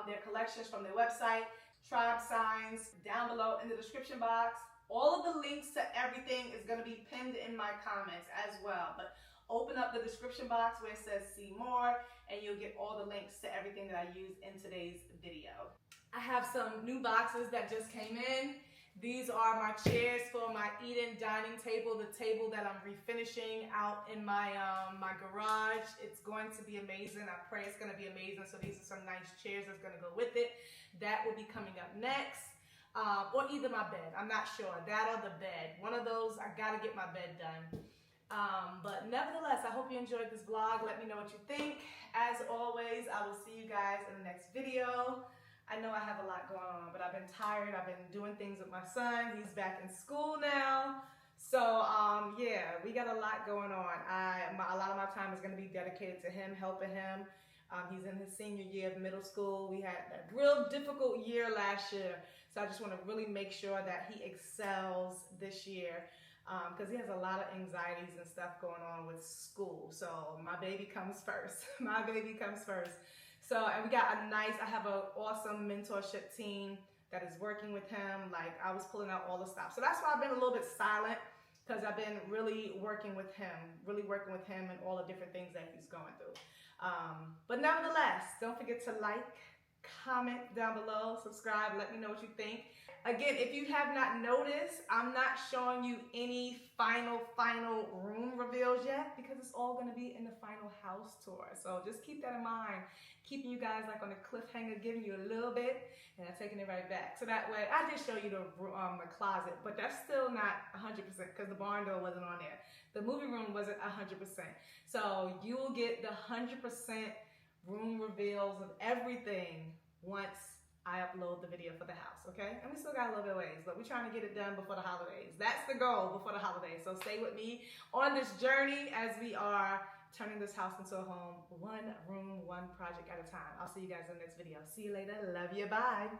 Speaker 1: their collections from their website, Tribesiigns down below in the description box. All of the links to everything is gonna be pinned in my comments as well. But open up the description box where it says see more and you'll get all the links to everything that I used in today's video. I have some new boxes that just came in. These are my chairs for my eat-in dining table, the table that I'm refinishing out in my my garage. It's going to be amazing. I pray it's gonna be amazing. So these are some nice chairs that's gonna go with it. That will be coming up next. Or either my bed, I'm not sure. That or the bed. One of those, I gotta get my bed done. But nevertheless, I hope you enjoyed this vlog. Let me know what you think. As always, I will see you guys in the next video. I know I have a lot going on, but I've been tired. I've been doing things with my son. He's back in school now. So, yeah, we got a lot going on. A lot of my time is going to be dedicated to him, helping him. He's in his senior year of middle school. We had a real difficult year last year. So I just want to really make sure that he excels this year. Because he has a lot of anxieties and stuff going on with school. So my baby comes first. My baby comes first. So, and I have an awesome mentorship team that is working with him. Like, I was pulling out all the stops. So that's why I've been a little bit silent, because I've been really working with him and all the different things that he's going through. But nevertheless, don't forget to like, comment down below, subscribe, let me know what you think. Again, if you have not noticed, I'm not showing you any final room reveals yet because it's all going to be in the final house tour. So just keep that in mind. Keeping you guys like on a cliffhanger, giving you a little bit and I'm taking it right back. So that way, I did show you the closet, but that's still not 100% because the barn door wasn't on there. The movie room wasn't 100%. So you will get the 100% room reveals of everything once I upload the video for the house, okay? And we still got a little bit of ways, but we're trying to get it done before the holidays. That's the goal, before the holidays. So stay with me on this journey as we are turning this house into a home, one room, one project at a time. I'll see you guys in the next video. See you later. Love you. Bye.